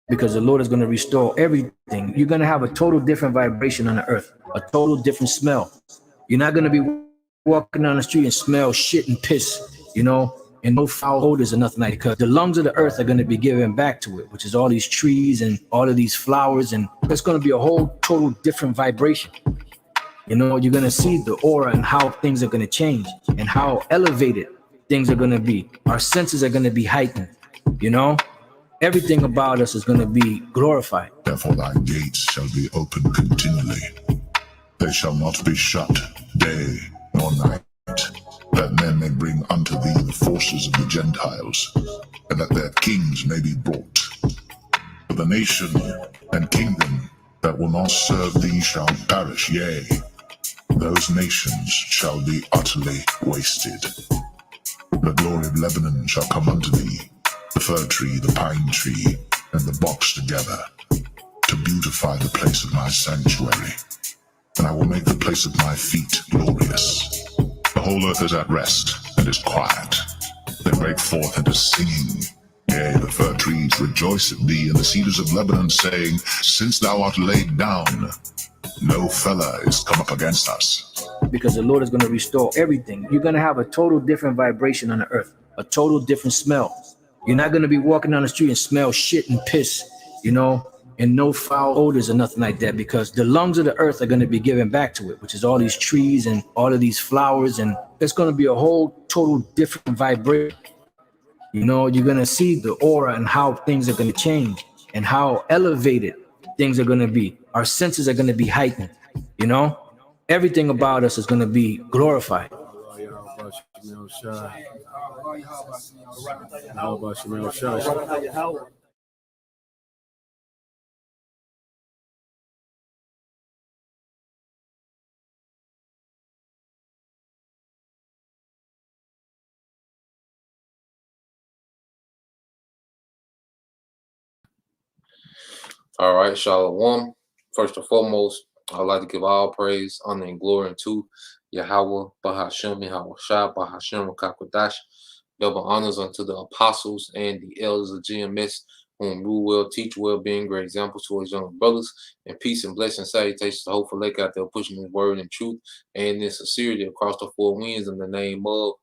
because the Lord is going to restore everything. You're going to have a total different vibration on the earth, a total different smell. You're not going to be walking down the street and smell shit and piss, and no foul odors or nothing like that, because the lungs of the earth are going to be given back to it, which is all these trees and all of these flowers, and it's going to be a whole total different vibration. You're going to see the aura and how things are going to change and how elevated things are going to be. Our senses are going to be heightened, you know? Everything about us is going to be glorified. Therefore thy gates shall be open continually. They shall not be shut day nor night, that men may bring unto thee the forces of the Gentiles, and that their kings may be brought. For the nation and kingdom that will not serve thee shall perish, yea, those nations shall be utterly wasted. The glory of Lebanon shall come unto thee, the fir tree, the pine tree, and the box together, to beautify the place of my sanctuary. And I will make the place of my feet glorious. The whole earth is at rest, and is quiet. They break forth into singing. Yea, the fir trees rejoice at thee, and the cedars of Lebanon, saying, since thou art laid down, no fellow is come up against us. Because the Lord is going to restore everything. You're going to have a total different vibration on the earth, a total different smell. You're not going to be walking down the street and smell shit and piss, and no foul odors or nothing like that, because the lungs of the earth are going to be given back to it, which is all these trees and all of these flowers, and it's going to be a whole total different vibration. You're going to see the aura and how things are going to change and how elevated things are going to be. Our senses are going to be heightened, Everything about us is going to be glorified. All right, Shalom. First and foremost, I'd like to give all praise, honor, and glory to Yahweh, Bahashem, Yahweh Shah, Bahashem, Kakwadash. Double honors unto the apostles and the elders of GMS, whom rule well, teach well, being great examples to his young brothers. And peace and blessing, salutations to hopeful lake out there pushing his word and truth and in sincerity across the four winds in the name of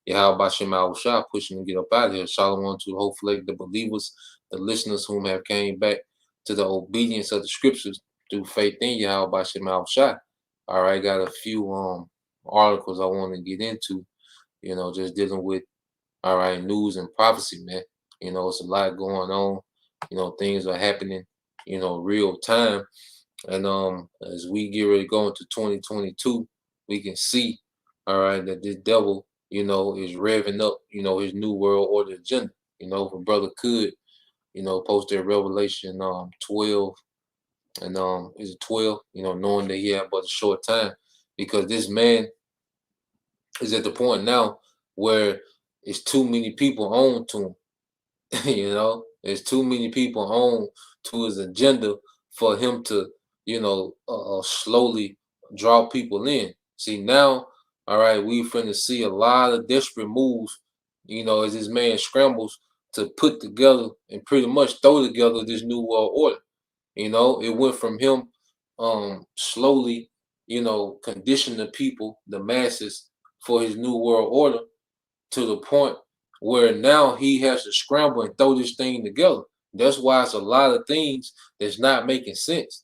Yahweh Bashem Yahweh Shah, pushing to get up out of here. Shalom to hopeful lake, the believers, the listeners whom have came back to the obedience of the scriptures through faith in Yahweh Bashem Yahweh Shah. All right, got a few articles I want to get into, just dealing with news and prophecy, man. It's a lot going on. Things are happening, real time. And as we get ready to go into 2022, we can see, that this devil, is revving up, his new world order agenda. If a brother could, posted Revelation 12 and is it 12, knowing that he had but a short time, because this man is at the point now where it's too many people on to him. There's too many people on to his agenda for him to, slowly draw people in. See, now, we finna see a lot of desperate moves, as this man scrambles to put together and pretty much throw together this new world order. It went from him slowly, conditioning the people, the masses, for his new world order, to the point where now he has to scramble and throw this thing together. That's why it's a lot of things that's not making sense.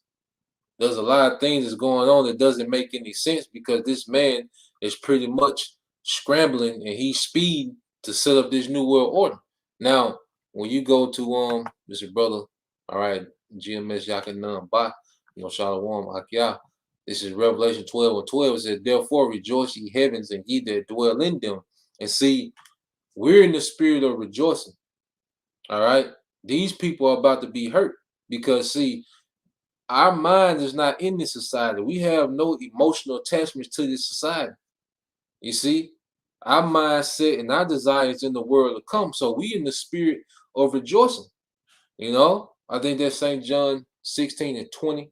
There's a lot of things that's going on that doesn't make any sense, because this man is pretty much scrambling and he's speed to set up this new world order. Now, when you go to Mr. Brother, GMS Yakinan Ba, Shalom Akia. This is Revelation 12:12. It says, therefore rejoice ye heavens, and ye that dwell in them. And see, we're in the spirit of rejoicing. All right. These people are about to be hurt, because see, our mind is not in this society. We have no emotional attachments to this society. You see, our mindset and our desires in the world to come. So we in the spirit of rejoicing. I think that's St. John 16:20,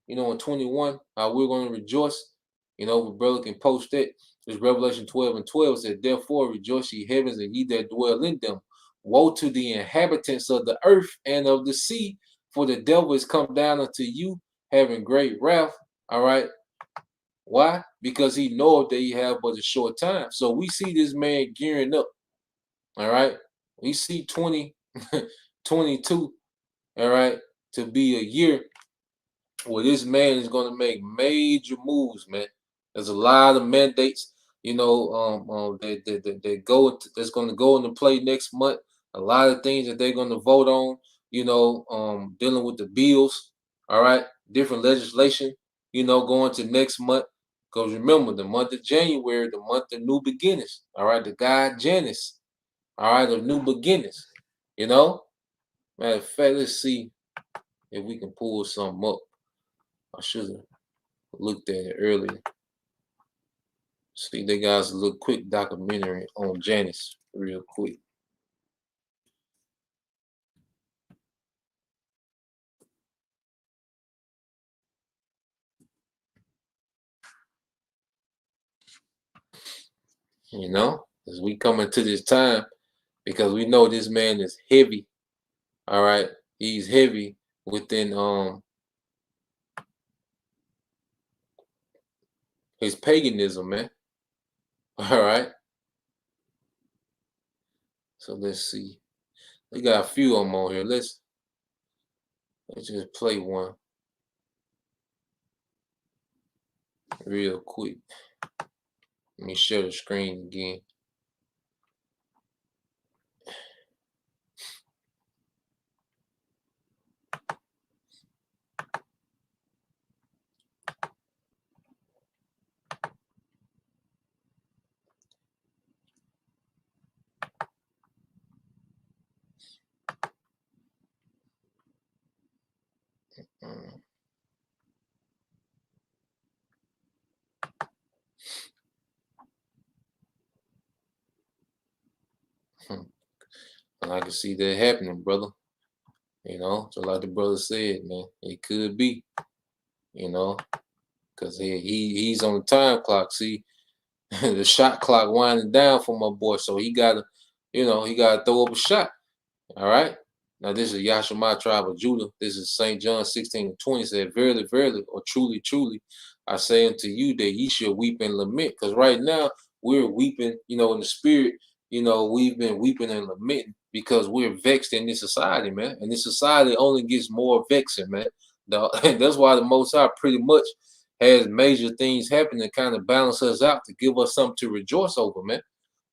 and 21, how we're going to rejoice. The brother can post that. It's Revelation 12:12. It says, therefore rejoice ye heavens, and ye that dwell in them. Woe to the inhabitants of the earth and of the sea, For the devil is come down unto you, having great wrath. All right. Why? Because he knoweth that he have but a short time. So we see this man gearing up. All right. We see 2022, all right, to be a year where this man is going to make major moves, man. There's a lot of mandates, that's going to go into play next month. A lot of things that they're going to vote on, dealing with the bills, all right, different legislation, going to next month. Because remember, the month of January, the month of new beginnings, all right, the god Janus, all right, of new beginnings, Matter of fact, let's see if we can pull something up. I should have looked at it earlier. See, they got us a little quick documentary on Janus, real quick. As we come into this time, because we know this man is heavy. All right, he's heavy within his paganism, man. All right. So let's see. They got a few of them on here. Let's just play one real quick. Let me share the screen again. And I can see that happening, brother. So like the brother said, man, it could be, because he's on the time clock. See, the shot clock winding down for my boy, so he gotta throw up a shot. All right. Now this is Yashima tribe of Judah. This is St. John 16:20 said, "Verily, verily, or truly, truly, I say unto you that ye shall weep and lament." Because right now we're weeping, in the spirit. We've been weeping and lamenting because we're vexed in this society, man. And this society only gets more vexing, man. And that's why the Most High pretty much has major things happen to kind of balance us out, to give us something to rejoice over, man.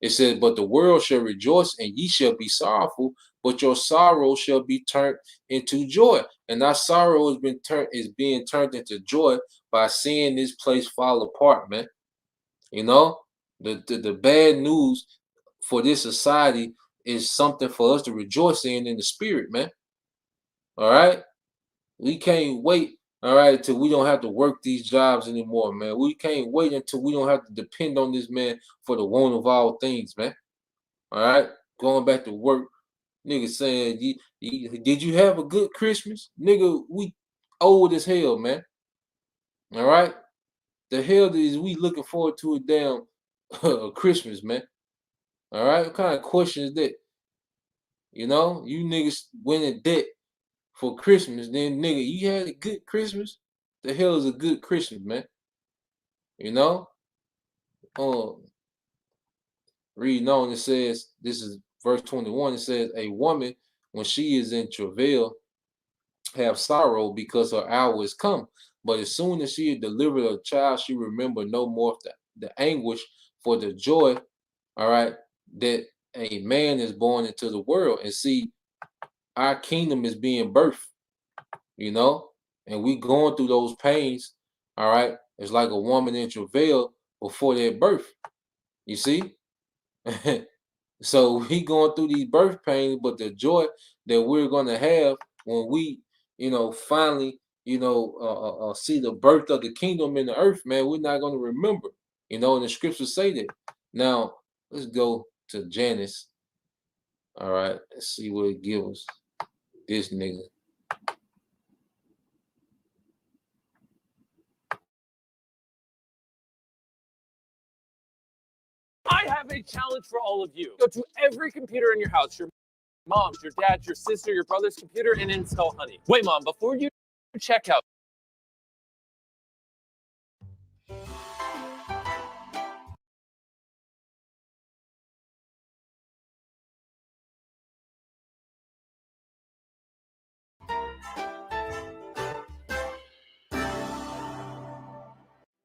It says, "But the world shall rejoice, and ye shall be sorrowful, but your sorrow shall be turned into joy." And our sorrow is being turned into joy by seeing this place fall apart, man. The bad news for this society is something for us to rejoice in the spirit, man. All right. We can't wait, all right, till we don't have to work these jobs anymore, man. We can't wait until we don't have to depend on this man for the want of all things, man. All right. Going back to work, nigga saying, "Did you have a good Christmas?" Nigga, we old as hell, man. All right. The hell is we looking forward to a damn Christmas, man? All right. What kind of question is that? You niggas went in debt for Christmas, then nigga, you had a good Christmas? The hell is a good Christmas, man? Reading on, it says, this is verse 21, it says, "A woman, when she is in travail, have sorrow because her hour is come. But as soon as she had delivered a child, she remembered no more the anguish for the joy, all right, that a man is born into the world." And see, our kingdom is being birthed, and we going through those pains, all right. It's like a woman in travail before their birth, you see. So we going through these birth pains, but the joy that we're gonna have when we, finally, see the birth of the kingdom in the earth, man, we're not gonna remember, and the scriptures say that. Now let's go to Janus. All right, let's see what it gives us. This nigga. I have a challenge for all of you. Go to every computer in your house. mom's, your dad's, your sister, your brother's computer, and install Honey. Wait, Mom, before you check out.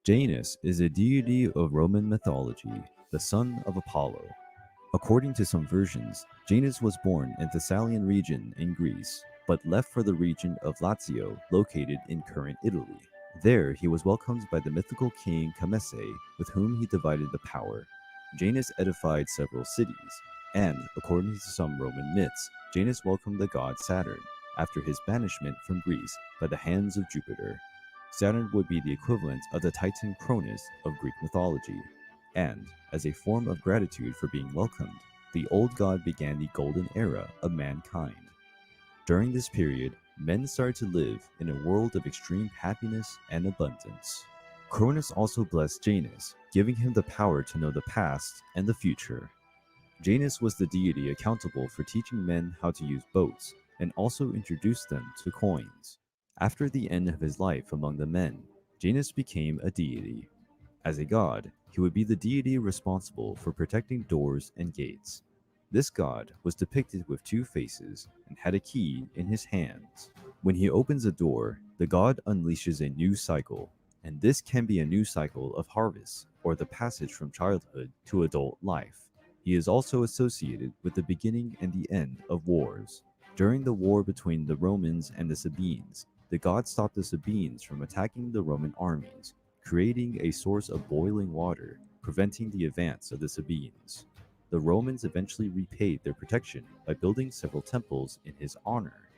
Janus is a deity of Roman mythology, the son of Apollo. According to some versions, Janus was born in Thessalian region in Greece, but left for the region of Lazio, located in current Italy. There, he was welcomed by the mythical king Camese, with whom he divided the power. Janus edified several cities, and, according to some Roman myths, Janus welcomed the god Saturn after his banishment from Greece by the hands of Jupiter. Saturn would be the equivalent of the Titan Cronus of Greek mythology, and, as a form of gratitude for being welcomed, the old god began the golden era of mankind. During this period, men started to live in a world of extreme happiness and abundance. Cronus also blessed Janus, giving him the power to know the past and the future. Janus was the deity accountable for teaching men how to use boats, and also introduced them to coins. After the end of his life among the men, Janus became a deity. As a god, he would be the deity responsible for protecting doors and gates. This god was depicted with two faces and had a key in his hands. When he opens a door, the god unleashes a new cycle, and this can be a new cycle of harvest or the passage from childhood to adult life. He is also associated with the beginning and the end of wars. During the war between the Romans and the Sabines, the god stopped the Sabines from attacking the Roman armies, creating a source of boiling water, preventing the advance of the Sabines. The Romans eventually repaid their protection by building several temples in his honor.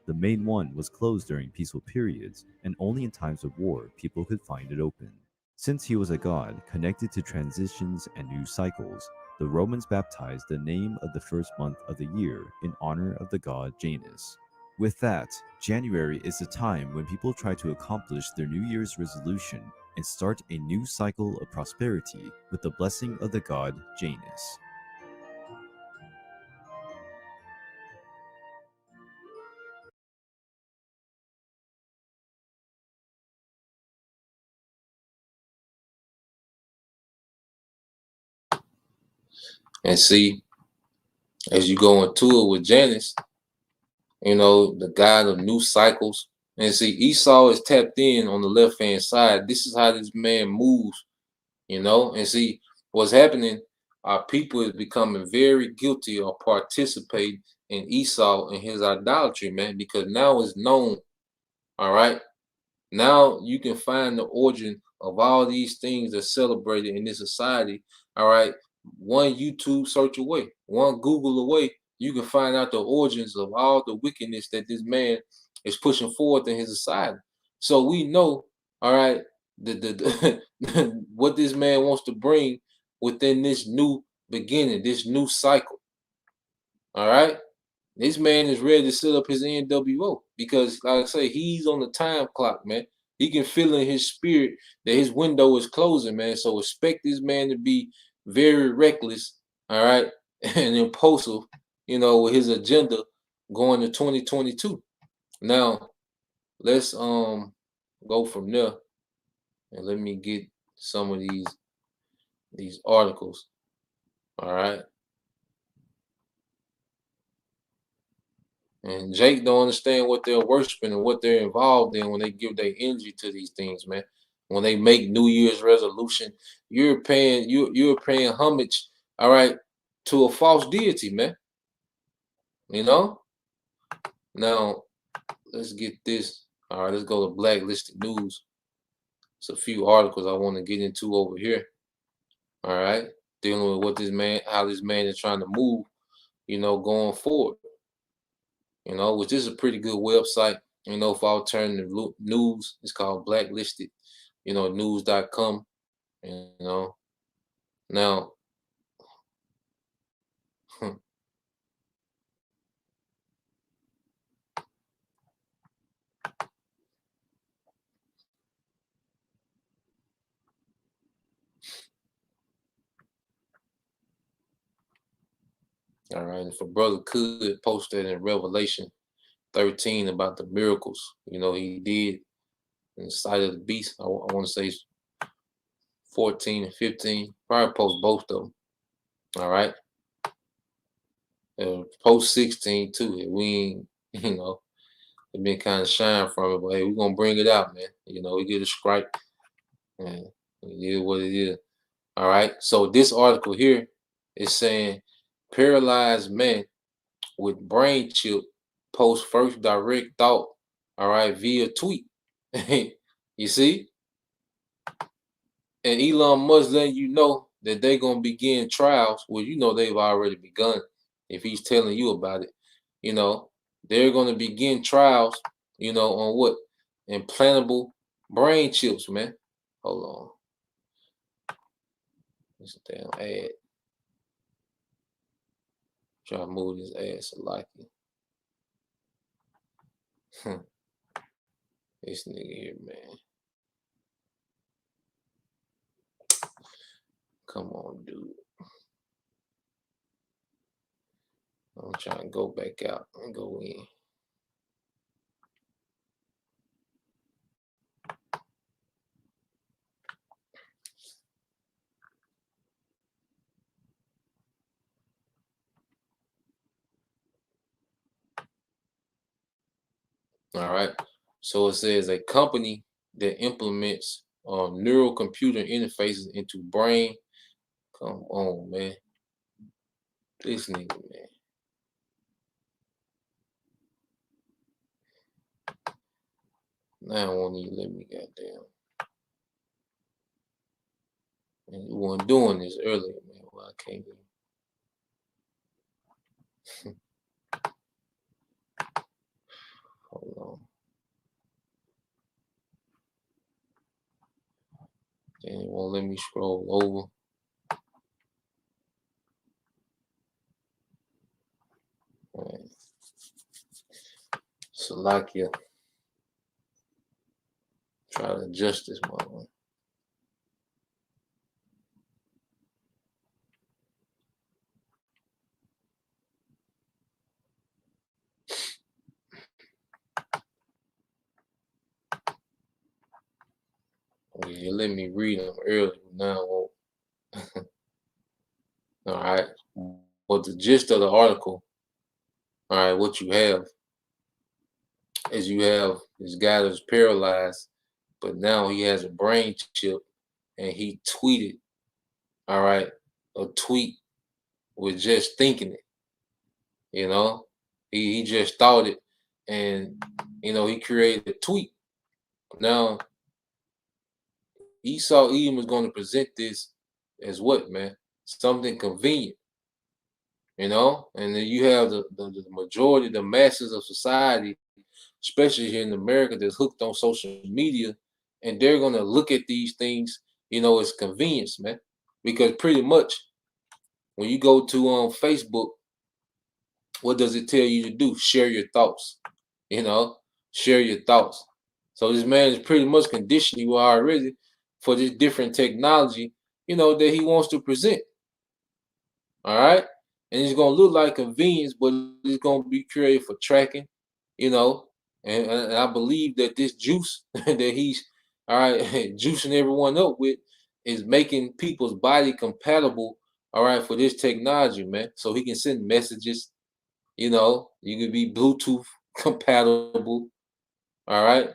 The main one was closed during peaceful periods, and only in times of war people could find it open. Since he was a god connected to transitions and new cycles, the Romans baptized the name of the first month of the year in honor of the god Janus. With that, January is the time when people try to accomplish their New Year's resolution and start a new cycle of prosperity with the blessing of the god Janus. And see, as you go into it with Janus, the god of new cycles. And see, Esau is tapped in on the left-hand side. This is how this man moves, And see, what's happening, our people is becoming very guilty of participating in Esau and his idolatry, man, because now it's known, all right? Now you can find the origin of all these things that's celebrated in this society, all right? One YouTube search away, one Google away, you can find out the origins of all the wickedness that this man is pushing forth in his society. So we know, all right, what this man wants to bring within this new beginning, this new cycle. All right. This man is ready to set up his NWO because, like I say, he's on the time clock, man. He can feel in his spirit that his window is closing, man. So expect this man to be very reckless, all right, and impulsive, with his agenda going to 2022. Now, let's go from there, and let me get some of these articles, all right. And Jake don't understand what they're worshiping and what they're involved in when they give their energy to these things, man. When they make New Year's resolution, you're paying homage, all right, to a false deity, man. Now let's get this. All right, let's go to Blacklisted News. It's a few articles I want to get into over here. All right, dealing with how this man is trying to move, going forward. Which is a pretty good website, for alternative news. It's called Blacklisted, news.com, Now, All right. If a brother could post that in Revelation 13 about the miracles, he did in the sight of the beast. I want to say 14 and 15. Probably post both of them. All right. Post 16 too. We ain't, it been kind of shying from it, but hey, we're gonna bring it out, man. We get a strike, and it is what it is. All right. So this article here is saying paralyzed man with brain chip post first direct thought. All right, via tweet. You see? And Elon Musk letting you know that they're gonna begin trials. Well, they've already begun. If he's telling you about it, they're gonna begin trials. On what? Implantable brain chips, man. Hold on. This damn ad. Try to move this ass like it. This nigga here, man. Come on, dude. I'm trying to go back out and go in. All right. So it says a company that implements neural computer interfaces into brain. Come on, man. This nigga, man. Now it won't even let me, goddamn. And you weren't doing this earlier, man. Well, I can't even. Hold on. Then it won't let me scroll over. All right. Salakia. Try to adjust this one. Yeah, let me read them earlier. Now I won't. All right. But the gist of the article, all right, what you have is this guy that's paralyzed, but now he has a brain chip, and he tweeted, all right, a tweet with just thinking it. He just thought it, and he created a tweet. Now Esau Edom was going to present this as what, man? Something convenient, and then you have the majority, the masses of society, especially here in America, that's hooked on social media, and they're going to look at these things, as convenience, man. Because pretty much when you go to Facebook, what does it tell you to do? Share your thoughts, share your thoughts. So this man is pretty much conditioning you already for this different technology, that he wants to present. All right. And it's going to look like convenience, but it's going to be created for tracking, and I believe that this juice that he's, all right, juicing everyone up with is making people's body compatible, all right, for this technology, man. So he can send messages, you can be Bluetooth compatible, all right.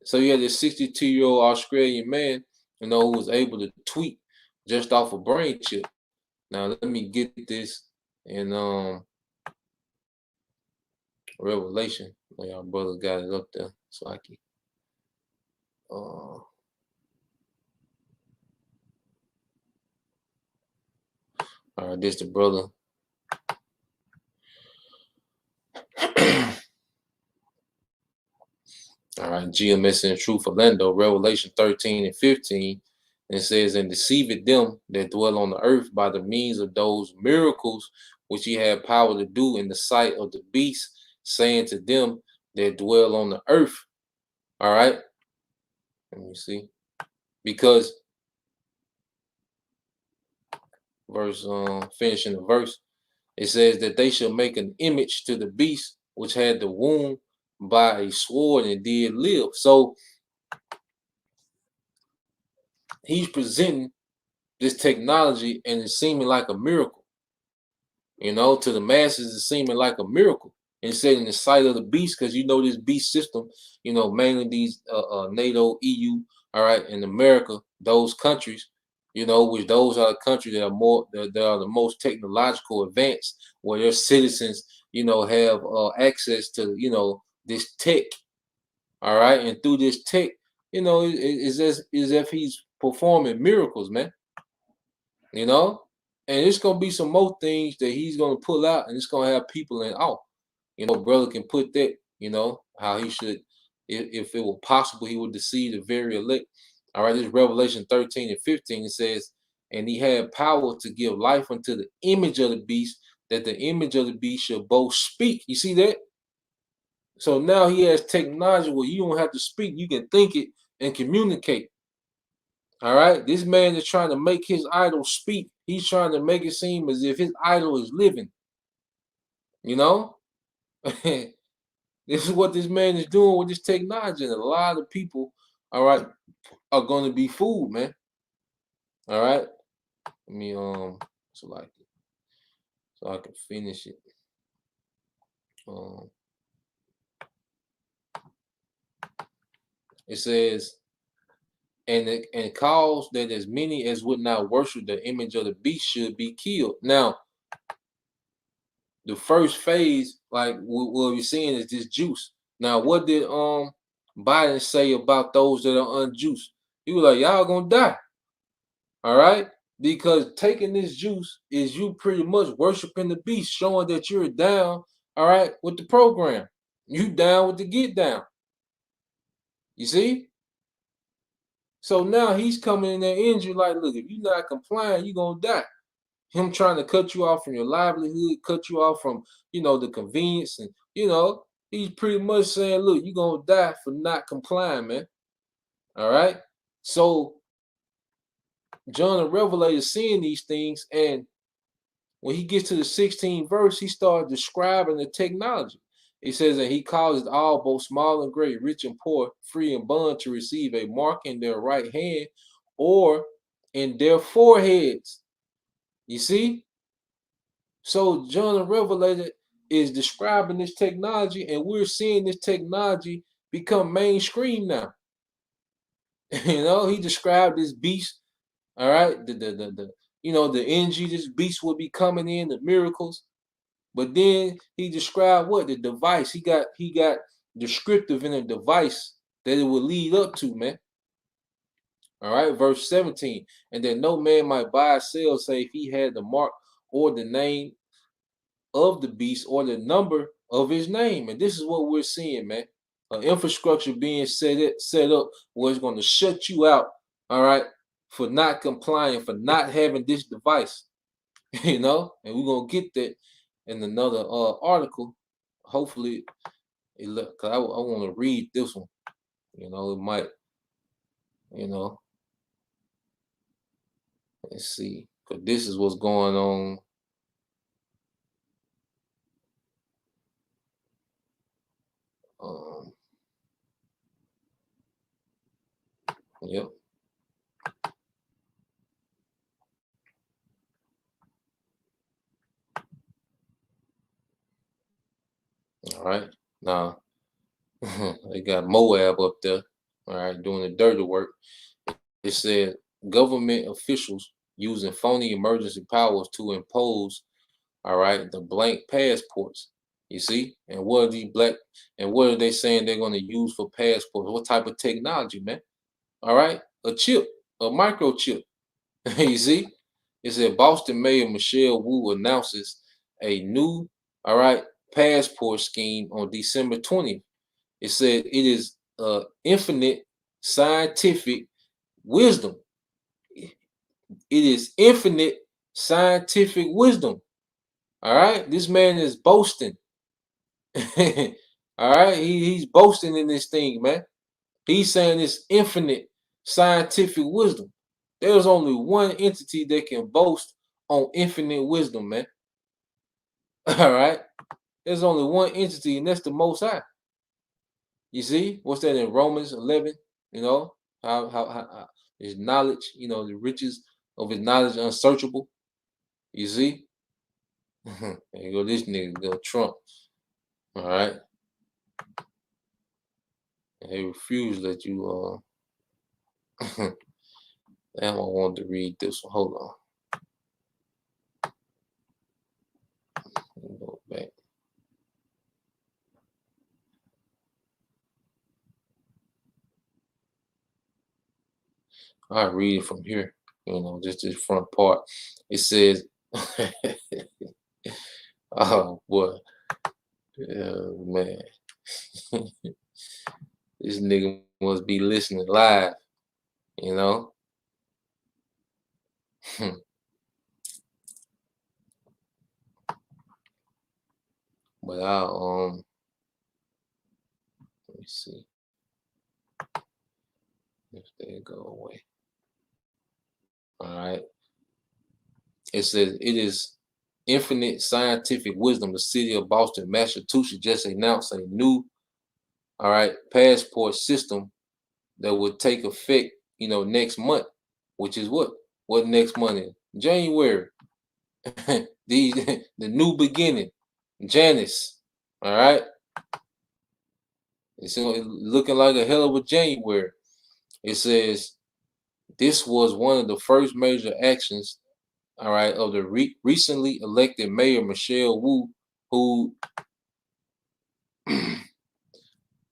So you had this 62-year-old Australian man, who was able to tweet just off a brain chip. Now let me get this in Revelation. Our brother got it up there, so I can. All right, this the brother. All right, GMS and Truth Orlando, Revelation 13 and 15. And it says, and deceiveth them that dwell on the earth by the means of those miracles which he had power to do in the sight of the beast, saying to them that dwell on the earth. All right. Let me see. Because verse, finishing the verse. It says that they shall make an image to the beast which had the wound by a sword and did live. So he's presenting this technology and it's seeming like a miracle. You know, to the masses, it's seeming like a miracle. And said in the sight of the beast, because you know this beast system, you know, mainly these NATO, EU, all right, and America, those countries, you know, which those are the countries that are more that are the most technological advanced, where their citizens, you know, have access to, you know, this tech, all right, and through this tech, you know, it's as if he's performing miracles, man. You know, and it's gonna be some more things that he's gonna pull out, and it's gonna have people in awe. You know, brother can put that, you know, how he should, if it were possible, he would deceive the very elect. All right, this is Revelation 13 and 15. It says, and he had power to give life unto the image of the beast, that the image of the beast should both speak. You see that? So now he has technology where you don't have to speak, you can think it and communicate. All right, this man is trying to make his idol speak. He's trying to make it seem as if his idol is living. You know, this is what this man is doing with this technology, and a lot of people, all right, are going to be fooled, man. All right, let me select it so I can finish it. It says, and cause that as many as would not worship the image of the beast should be killed. Now, the first phase, like what we're seeing, is this juice. Now, what did Biden say about those that are unjuiced? He was like, y'all gonna die. All right, because taking this juice is you pretty much worshiping the beast, showing that you're down, all right, with the program. You down with the get down. You see? So now he's coming in there injured, like, look, if you're not complying, you're gonna die. Him trying to cut you off from your livelihood, cut you off from, you know, the convenience, and you know, he's pretty much saying, look, you're gonna die for not complying, man. All right. So John the Revelator seeing these things, and when he gets to the 16th verse, he starts describing the technology. He says that he causes all, both small and great, rich and poor, free and bond, to receive a mark in their right hand or in their foreheads. You see? So John the Revelator is describing this technology, and we're seeing this technology become mainstream now. You know, he described this beast, all right, the you know, the energy this beast will be coming in, the miracles. But then he described what? The device. He got descriptive in a device that it will lead up to, man. All right, verse 17. And that no man might buy or sell, say if he had the mark or the name of the beast or the number of his name. And this is what we're seeing, man. An infrastructure being set up where it's going to shut you out, all right, for not complying, for not having this device. You know, and we're going to get that in another article. Hopefully, because I want to read this one. You know, it might, you know, let's see, because this is what's going on. Yep. All right. Now, they got Moab up there, all right, doing the dirty work. It said government officials using phony emergency powers to impose, all right, the blank passports. You see? And what are they saying they're going to use for passports? What type of technology, man? All right, a chip, a microchip. You see? It said Boston Mayor Michelle Wu announces a new, all right, passport scheme on December 20th. It said it is infinite scientific wisdom. It is infinite scientific wisdom. All right, this man is boasting. All right, he's boasting in this thing, man. He's saying it's infinite scientific wisdom. There's only one entity that can boast on infinite wisdom, man. All right. There's only one entity, and that's the Most High. You see, what's that in Romans 11? You know, how his knowledge, you know, the riches of his knowledge unsearchable. You see? There you go, this nigga go Trump. All right. And he refused that you damn, I wanted to read this one. Hold on. Let me go back. I'll read it from here. You know, just this front part. It says, oh boy. Oh man. This nigga must be listening live, you know. But I'll let me see if they go away. All right. It says it is infinite scientific wisdom. The city of Boston, Massachusetts just announced a new, all right, passport system that would take effect, you know, next month, which is what next month is? January. The new beginning, Janice. All right. It's looking like a hell of a January. It says this was one of the first major actions, all right, of the recently elected mayor Michelle Wu, who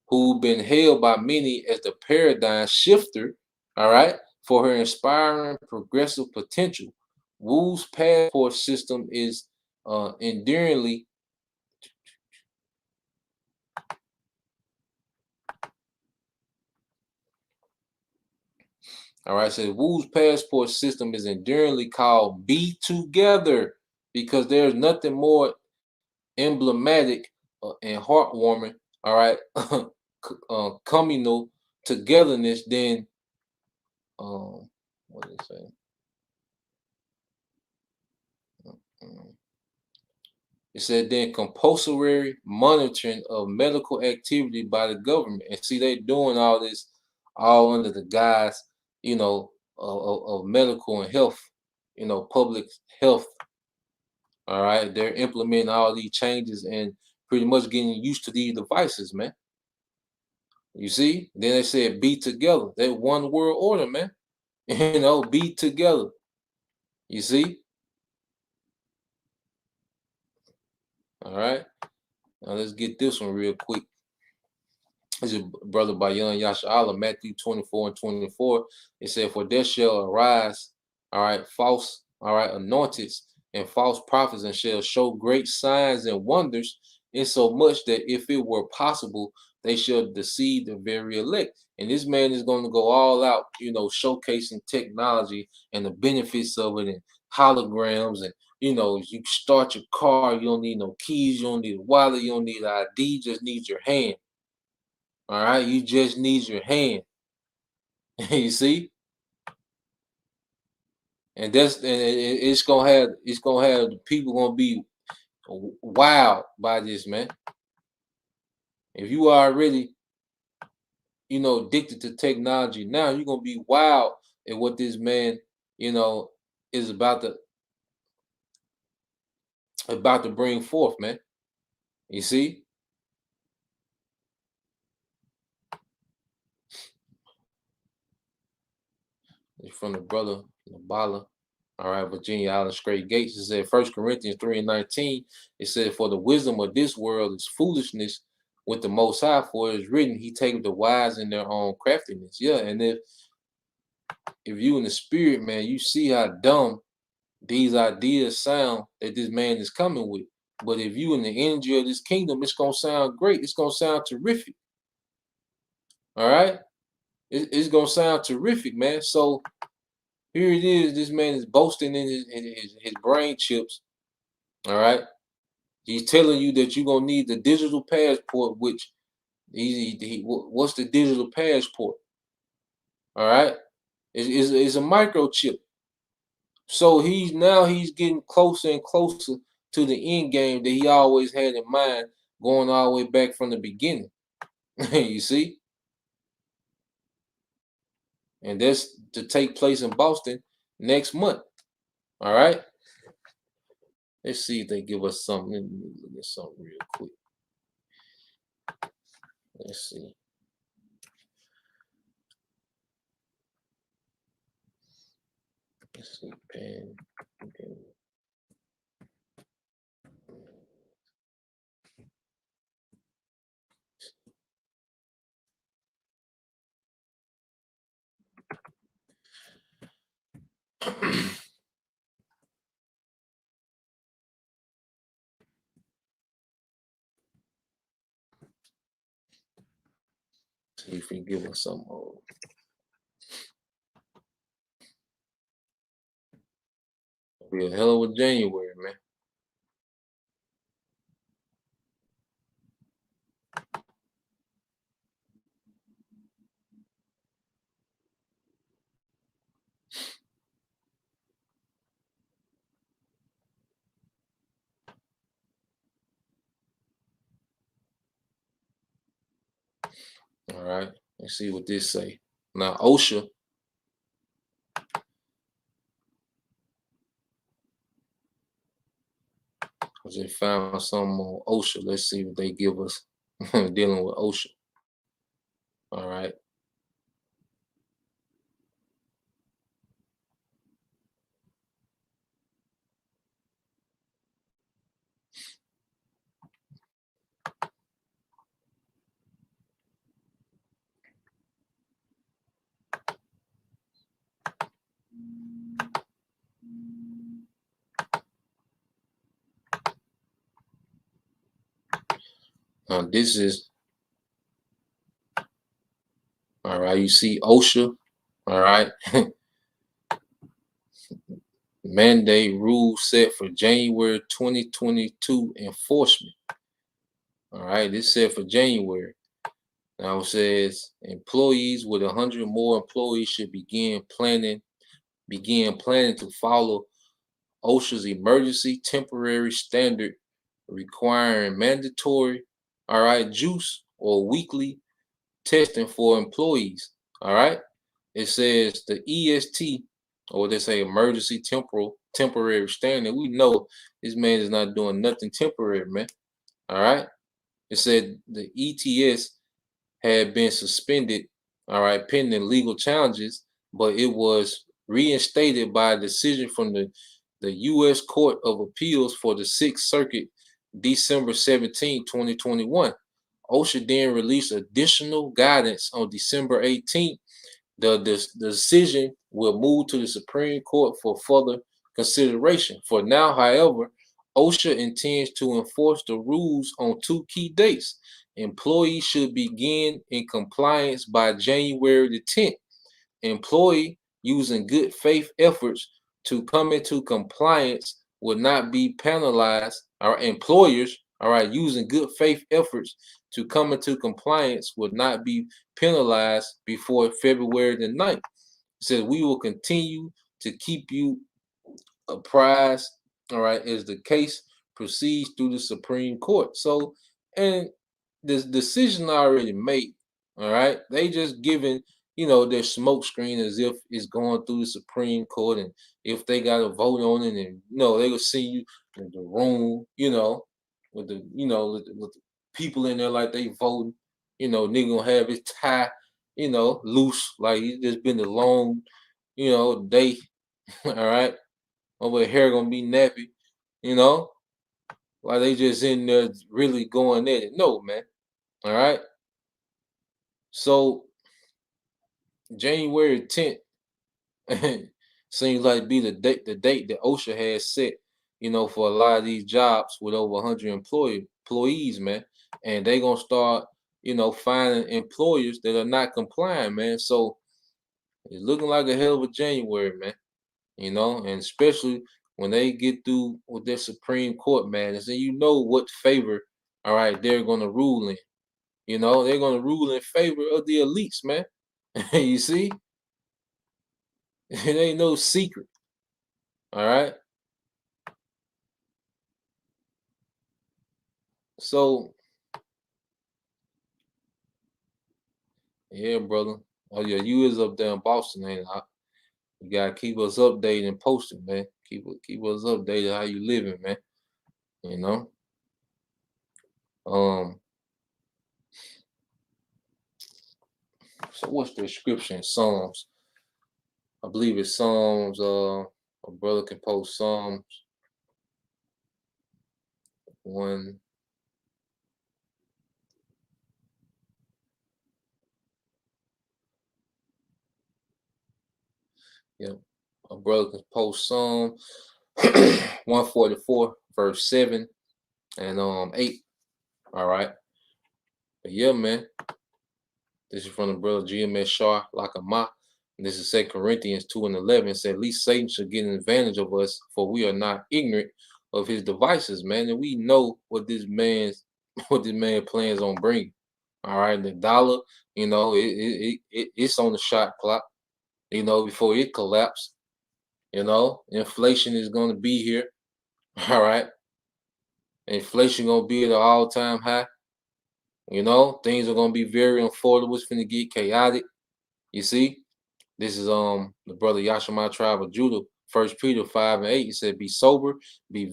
who been hailed by many as the paradigm shifter, all right, for her inspiring progressive potential. Wu's passport system is enduringly all right, so Wu's passport system is enduringly called Be Together because there's nothing more emblematic and heartwarming, all right, communal togetherness than, what did it say? It said then compulsory monitoring of medical activity by the government. And see, they're doing all this all under the guise, you know, of medical and health, you know, public health. All right. They're implementing all these changes and pretty much getting used to these devices, man. You see? Then they said be together. That one world order, man. You know, be together. You see? All right. Now let's get this one real quick. This is brother by Young Yasha'Allah, Matthew 24 and 24. It said, for there shall arise, all right, false, all right, anointed and false prophets, and shall show great signs and wonders, insomuch that if it were possible, they shall deceive the very elect. And this man is going to go all out, you know, showcasing technology and the benefits of it and holograms. And, you know, you start your car, you don't need no keys, you don't need a wallet, you don't need an ID, you just need your hand. All right, you just need your hand. You see, and it's gonna have the people gonna be wild by this, man. If you are already, you know, addicted to technology now, you're gonna be wild at what this man, you know, is about to bring forth, man. You see. From the brother Nabala. All right, Virginia Island Straight Gates. It said 1 Corinthians 3 and 19. It said, for the wisdom of this world is foolishness with the Most High, for it is written, he taketh the wise in their own craftiness. Yeah, and if you in the spirit, man, you see how dumb these ideas sound that this man is coming with. But if you in the energy of this kingdom, it's gonna sound great. It's gonna sound terrific. All right, it's gonna sound terrific, man. So here it is. This man is boasting in his brain chips. All right. He's telling you that you're gonna need the digital passport, which what's the digital passport? All right. It's a microchip. So he's getting closer and closer to the end game that he always had in mind, going all the way back from the beginning. You see? And that's to take place in Boston next month. All right. Let's see if they give us something. Let me look at something real quick. Let's see. Let's see. Pen. Okay. See if he give us some more. Be a hell of a January, man. All right. Let's see what this say. Now OSHA. Cause they found some on OSHA. Let's see what they give us dealing with OSHA. All right. Now this is all right. You see OSHA. All right. Mandate rule set for January 2022 enforcement. All right. This set for January. Now it says employees with 100 more employees should begin planning to follow OSHA's emergency temporary standard requiring mandatory, all right, juice or weekly testing for employees. All right. It says the EST, or they say emergency temporary standard. We know this man is not doing nothing temporary, man. All right. It said the ETS had been suspended, all right, pending legal challenges, but it was reinstated by a decision from the U.S. Court of Appeals for the Sixth Circuit, December 17, 2021. OSHA then released additional guidance on December 18th. The decision will move to the Supreme Court for further consideration. For now, however, OSHA intends to enforce the rules on two key dates. Employees should begin in compliance by January the 10th. Employee using good faith efforts to come into compliance will not be penalized. Our employers, all right, using good faith efforts to come into compliance will not be penalized before February the 9th. It says we will continue to keep you apprised, all right, as the case proceeds through the Supreme Court. So, and this decision already made, all right, they just giving, their smoke screen as if it's going through the Supreme Court, and if they got a vote on it, and they will see you in the room, with the with the people in there like they voting, nigga gonna have his tie, loose, like it's just been a long, day. All right. Over hair gonna be nappy, like they just in there really going at it. No, man. All right. So January 10th seems like be the date that OSHA has set, for a lot of these jobs with over 100 employees, man. And they gonna start, finding employers that are not complying, man. So it's looking like a hell of a January, man. And especially when they get through with their Supreme Court madness, and what favor, all right, they're gonna rule in. They're gonna rule in favor of the elites, man. You see, it ain't no secret. All right. So yeah, brother. Oh yeah, you is up there in Boston, ain't I? You gotta keep us updated and posted, man. Keep us updated how you living, man. You know. Um. So what's the scripture in Psalms? I believe it's Psalms. A brother can post Psalms 1. Yeah, a brother can post Psalm 144 verse 7 and 8. All right. But yeah, man. This is from the brother GMS Shah Lakama. And this is 2 Corinthians 2 and 11. It said, at least Satan should get an advantage of us, for we are not ignorant of his devices, man. And we know what this man plans on bringing. All right. The dollar, it's on the shot clock, before it collapses. Inflation is going to be here. All right. Inflation going to be at an all-time high. Things are going to be very unaffordable. It's going to get chaotic. You see? This is the brother Yashima tribe of Judah, 1 Peter 5 and 8. He said, be sober, be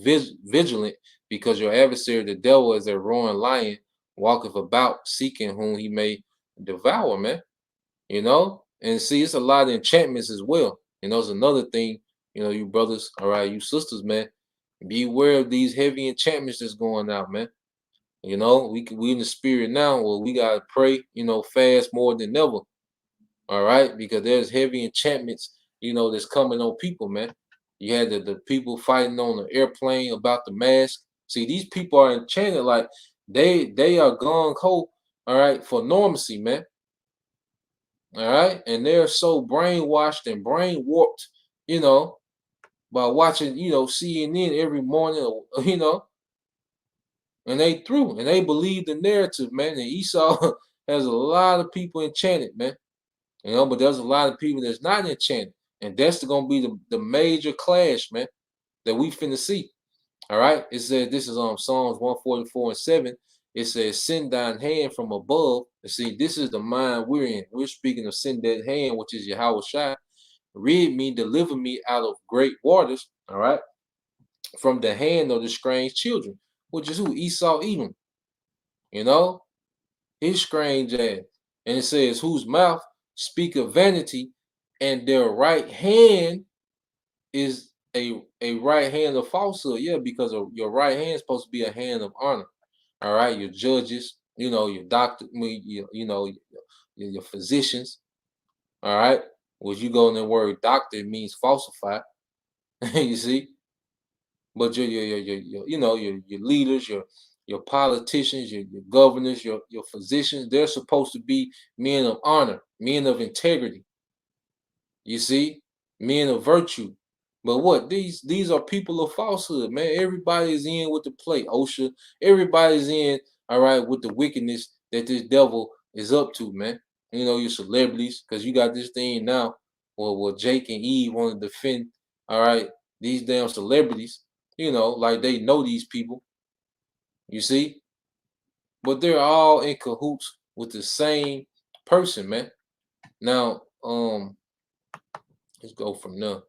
vigilant, because your adversary, the devil, is a roaring lion, walketh about, seeking whom he may devour, man. And see, it's a lot of enchantments as well. It's another thing, you brothers, all right, you sisters, man, beware of these heavy enchantments that's going out, man. We in the spirit now. Well, we gotta pray, fast more than ever. All right, because there's heavy enchantments, that's coming on people, man. You had the people fighting on the airplane about the mask. See, these people are enchanted, like they are gung ho, all right, for normacy, man. All right, and they're so brainwashed and brain warped, by watching, CNN every morning, and they through and they believe the narrative, man. And Esau has a lot of people enchanted, man. But there's a lot of people that's not enchanted. And that's gonna be the major clash, man, that we finna see. All right. It says this is Psalms 144 and 7. It says, send thine hand from above. And see, this is the mind we're in. We're speaking of send that hand, which is Yahweh Shai. Rid me, deliver me out of great waters. All right. From the hand of the strange children, which is who? Esau, Edom. His strange ass. And it says, whose mouth speak of vanity, and their right hand is a right hand of falsehood. Yeah, because your right hand is supposed to be a hand of honor. All right, your judges, your doctor, your physicians. All right, which you go in the word doctor, it means falsify. You see, but your leaders, your politicians, your governors, your physicians, they're supposed to be men of honor, men of integrity. You see, men of virtue. But what these are people of falsehood, man. Everybody's in with the play, OSHA. Everybody's in, all right, with the wickedness that this devil is up to, man. Your celebrities, because you got this thing now where Jake and Eve want to defend, all right, these damn celebrities, like they know these people, you see? But they're all in cahoots with the same person, man. Now, let's go from there.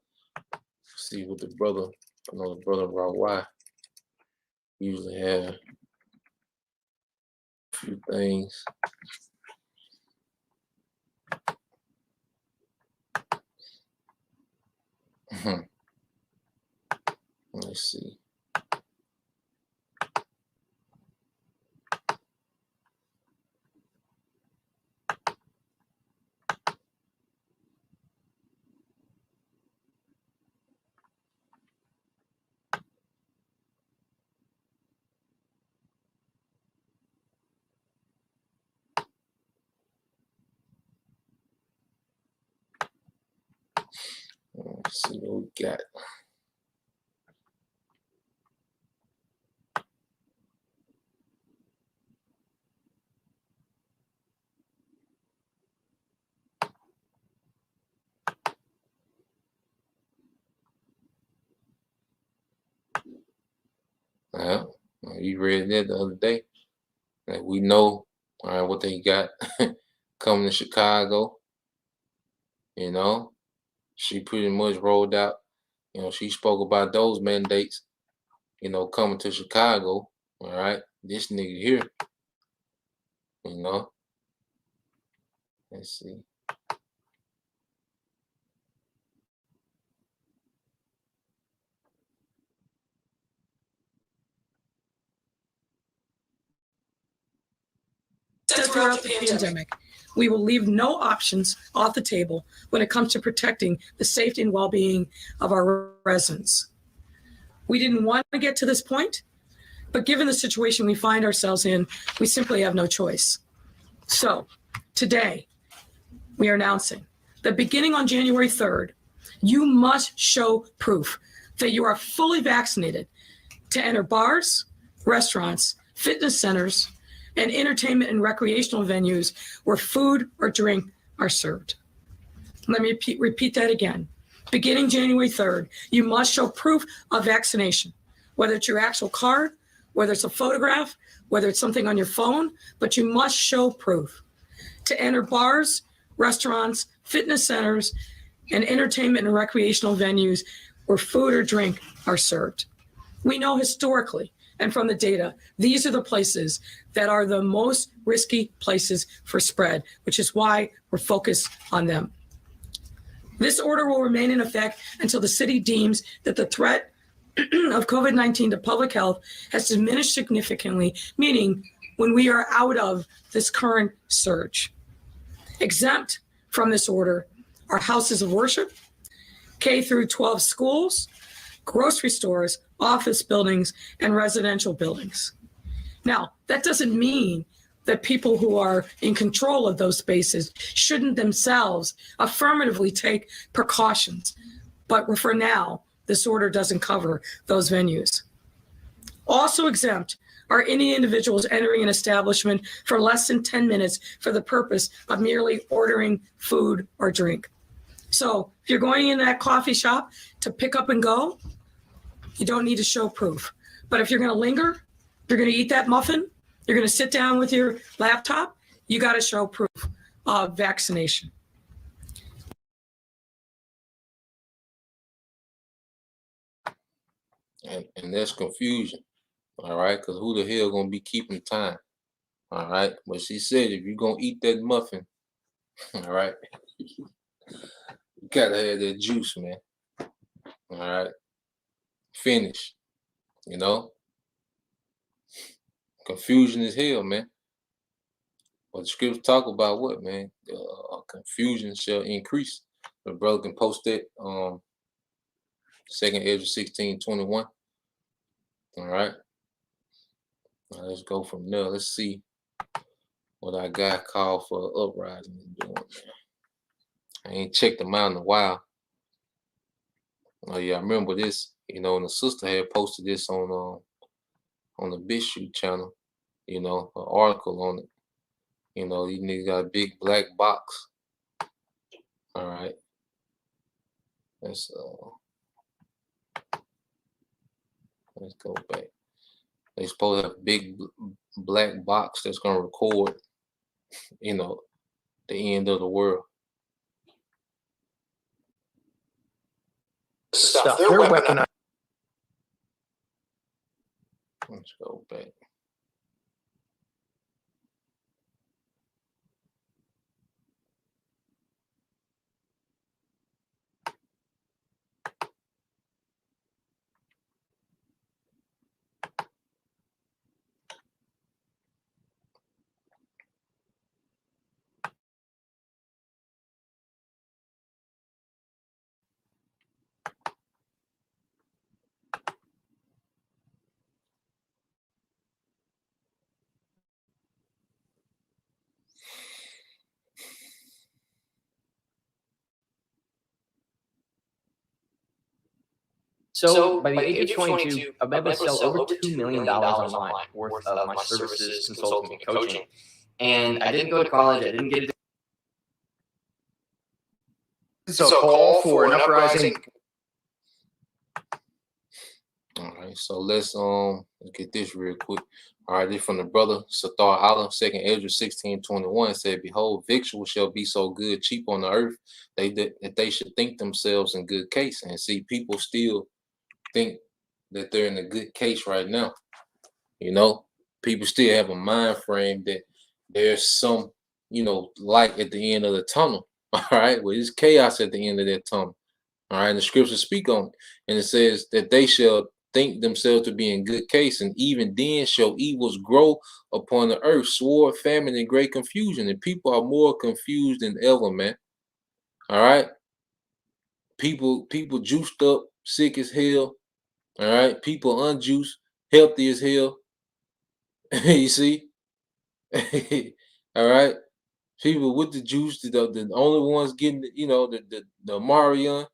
See what the brother, I know the brother Rawai usually have a few things. Let's see. Let's see what we got. You read that the other day. That we know, all right, what they got coming to Chicago. You know, she pretty much rolled out. You know, she spoke about those mandates. You know, coming to Chicago. All right, this nigga here. You know, let's see. Throughout the pandemic, we will leave no options off the table when it comes to protecting the safety and well-being of our residents. We didn't want to get to this point, but given the situation we find ourselves in, we simply have no choice. So today, we are announcing that beginning on January 3rd, you must show proof that you are fully vaccinated to enter bars, restaurants, fitness centers, and entertainment and recreational venues where food or drink are served. Let me repeat that again. Beginning January 3rd, you must show proof of vaccination, whether it's your actual card, whether it's a photograph, whether it's something on your phone, but you must show proof to enter bars, restaurants, fitness centers, and entertainment and recreational venues where food or drink are served. We know historically and from the data, these are the places that are the most risky places for spread, which is why we're focused on them. This order will remain in effect until the city deems that the threat of COVID-19 to public health has diminished significantly, meaning when we are out of this current surge. Exempt from this order are houses of worship, K through 12 schools, grocery stores, office buildings, and residential buildings. Now, that doesn't mean that people who are in control of those spaces shouldn't themselves affirmatively take precautions. But for now, this order doesn't cover those venues. Also exempt are any individuals entering an establishment for less than 10 minutes for the purpose of merely ordering food or drink. So if you're going in that coffee shop to pick up and go, you don't need to show proof. But if you're going to linger, you're going to eat that muffin, you're going to sit down with your laptop, you got to show proof of vaccination. And there's confusion, all right? Because who the hell going to be keeping time, all right? But she said if you're going to eat that muffin, all right, you got to have that juice, man, all right? Finish, you know? Confusion is hell, man. But the scriptures talk about what, man? Confusion shall increase. The brother can post that, 2 Ezra 16:21. All right. Now let's go from there. Let's see what our guy called for uprising is doing. I ain't checked them out in a while. Oh yeah, I remember this. You know, and the sister had posted this on the BitChute channel. You know, an article on it. You know, these niggas got a big black box. All right. Let's go back. They supposed to have a big black box that's gonna record, you know, the end of the world. Stuff they're weaponized. Let's go back. So, by the age of 22, I've been able to sell over $2 million online worth of my services, consulting, and coaching. And I didn't go to college. I didn't get it. So, call for an uprising All right, so let's get this real quick. All right, this from the brother Sathar Allah, 2nd Ezra 16:21 said, "Behold, victuals shall be so good, cheap on the earth, that they should think themselves in good case." And see, people still think that they're in a good case right now. You know, people still have a mind frame that there's some, light at the end of the tunnel. All right, well, there's chaos at the end of that tunnel. All right, and the scriptures speak on it, and it says that they shall think themselves to be in good case, and even then shall evils grow upon the earth, sword, famine, and great confusion. And people are more confused than ever, man. All right, people juiced up, sick as hell. All right, people unjuiced, healthy as hell. You see, all right. People with the juice, the only ones getting, the Marion.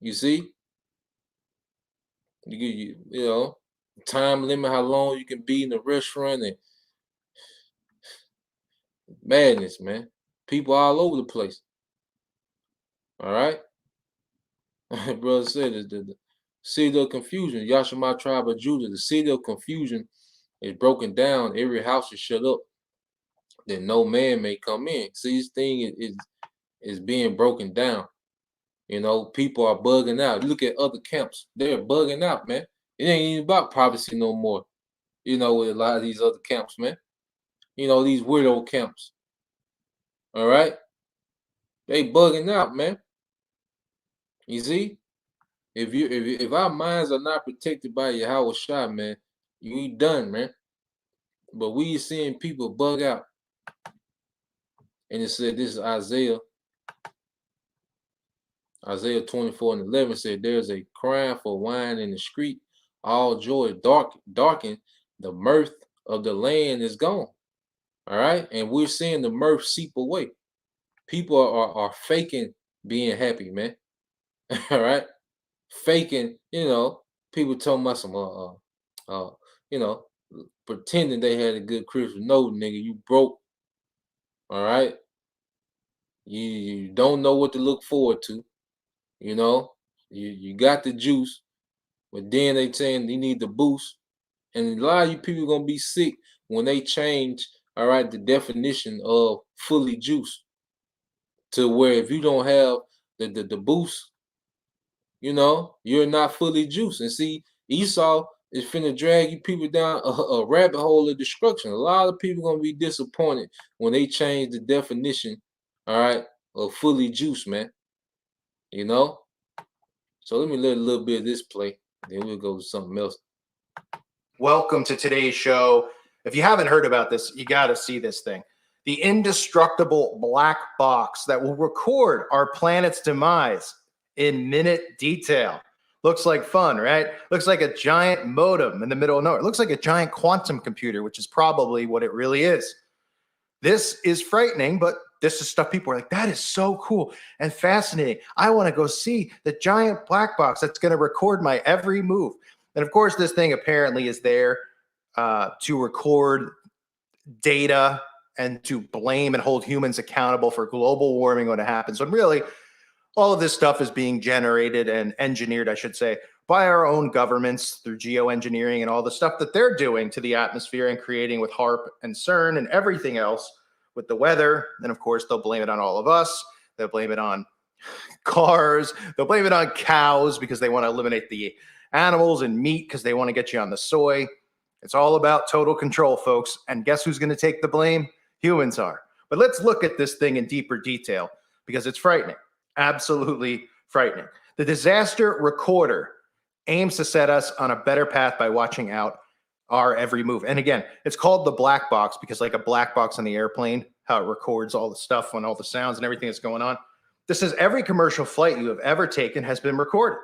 You see, time limit, how long you can be in the restaurant, and madness, man. People all over the place. All right, brother said the city of confusion, Yashima tribe of Judah. The city of confusion is broken down. Every house is shut up, that no man may come in. See, this thing is being broken down. People are bugging out. Look at other camps; they're bugging out, man. It ain't even about prophecy no more. With a lot of these other camps, man. These weirdo camps. All right, they bugging out, man. You see, if our minds are not protected by Yahweh Shai, man, you ain't done, man. But we seeing people bug out, and it said this is Isaiah 24:11 said, "There's a crying for wine in the street, all joy darkened, the mirth of the land is gone." All right, and we're seeing the mirth seep away. People are faking being happy, man. All right, faking. People talking about some pretending they had a good Christmas. No, nigga, you broke. All right, you don't know what to look forward to. You got the juice, but then they saying you need the boost, and a lot of you people gonna be sick when they change. All right, the definition of fully juiced to where if you don't have the boost, you're not fully juiced. And see, Esau is finna drag you people down a rabbit hole of destruction. A lot of people gonna be disappointed when they change the definition, all right, of fully juiced, man. So let me let a little bit of this play, then we'll go to something else. Welcome to today's show. If you haven't heard about this, you got to see this thing. The indestructible black box that will record our planet's demise in minute detail. Looks like fun, right? Looks like a giant modem in the middle of nowhere. It looks like a giant quantum computer, which is probably what it really is. This is frightening, but this is stuff people are like, that is so cool and fascinating. I want to go see the giant black box that's going to record my every move. And of course, this thing apparently is there to record data and to blame and hold humans accountable for global warming when it happens. But really, all of this stuff is being generated and engineered, I should say, by our own governments through geoengineering and all the stuff that they're doing to the atmosphere and creating with HAARP and CERN and everything else with the weather. And of course, they'll blame it on all of us. They'll blame it on cars. They'll blame it on cows because they want to eliminate the animals, and meat because they want to get you on the soy. It's all about total control, folks. And guess who's going to take the blame? Humans are. But let's look at this thing in deeper detail because it's frightening. Absolutely frightening. The disaster recorder aims to set us on a better path by watching out our every move. And again, it's called the black box because like a black box on the airplane, how it records all the stuff when all the sounds and everything that's going on. This is every commercial flight you have ever taken has been recorded.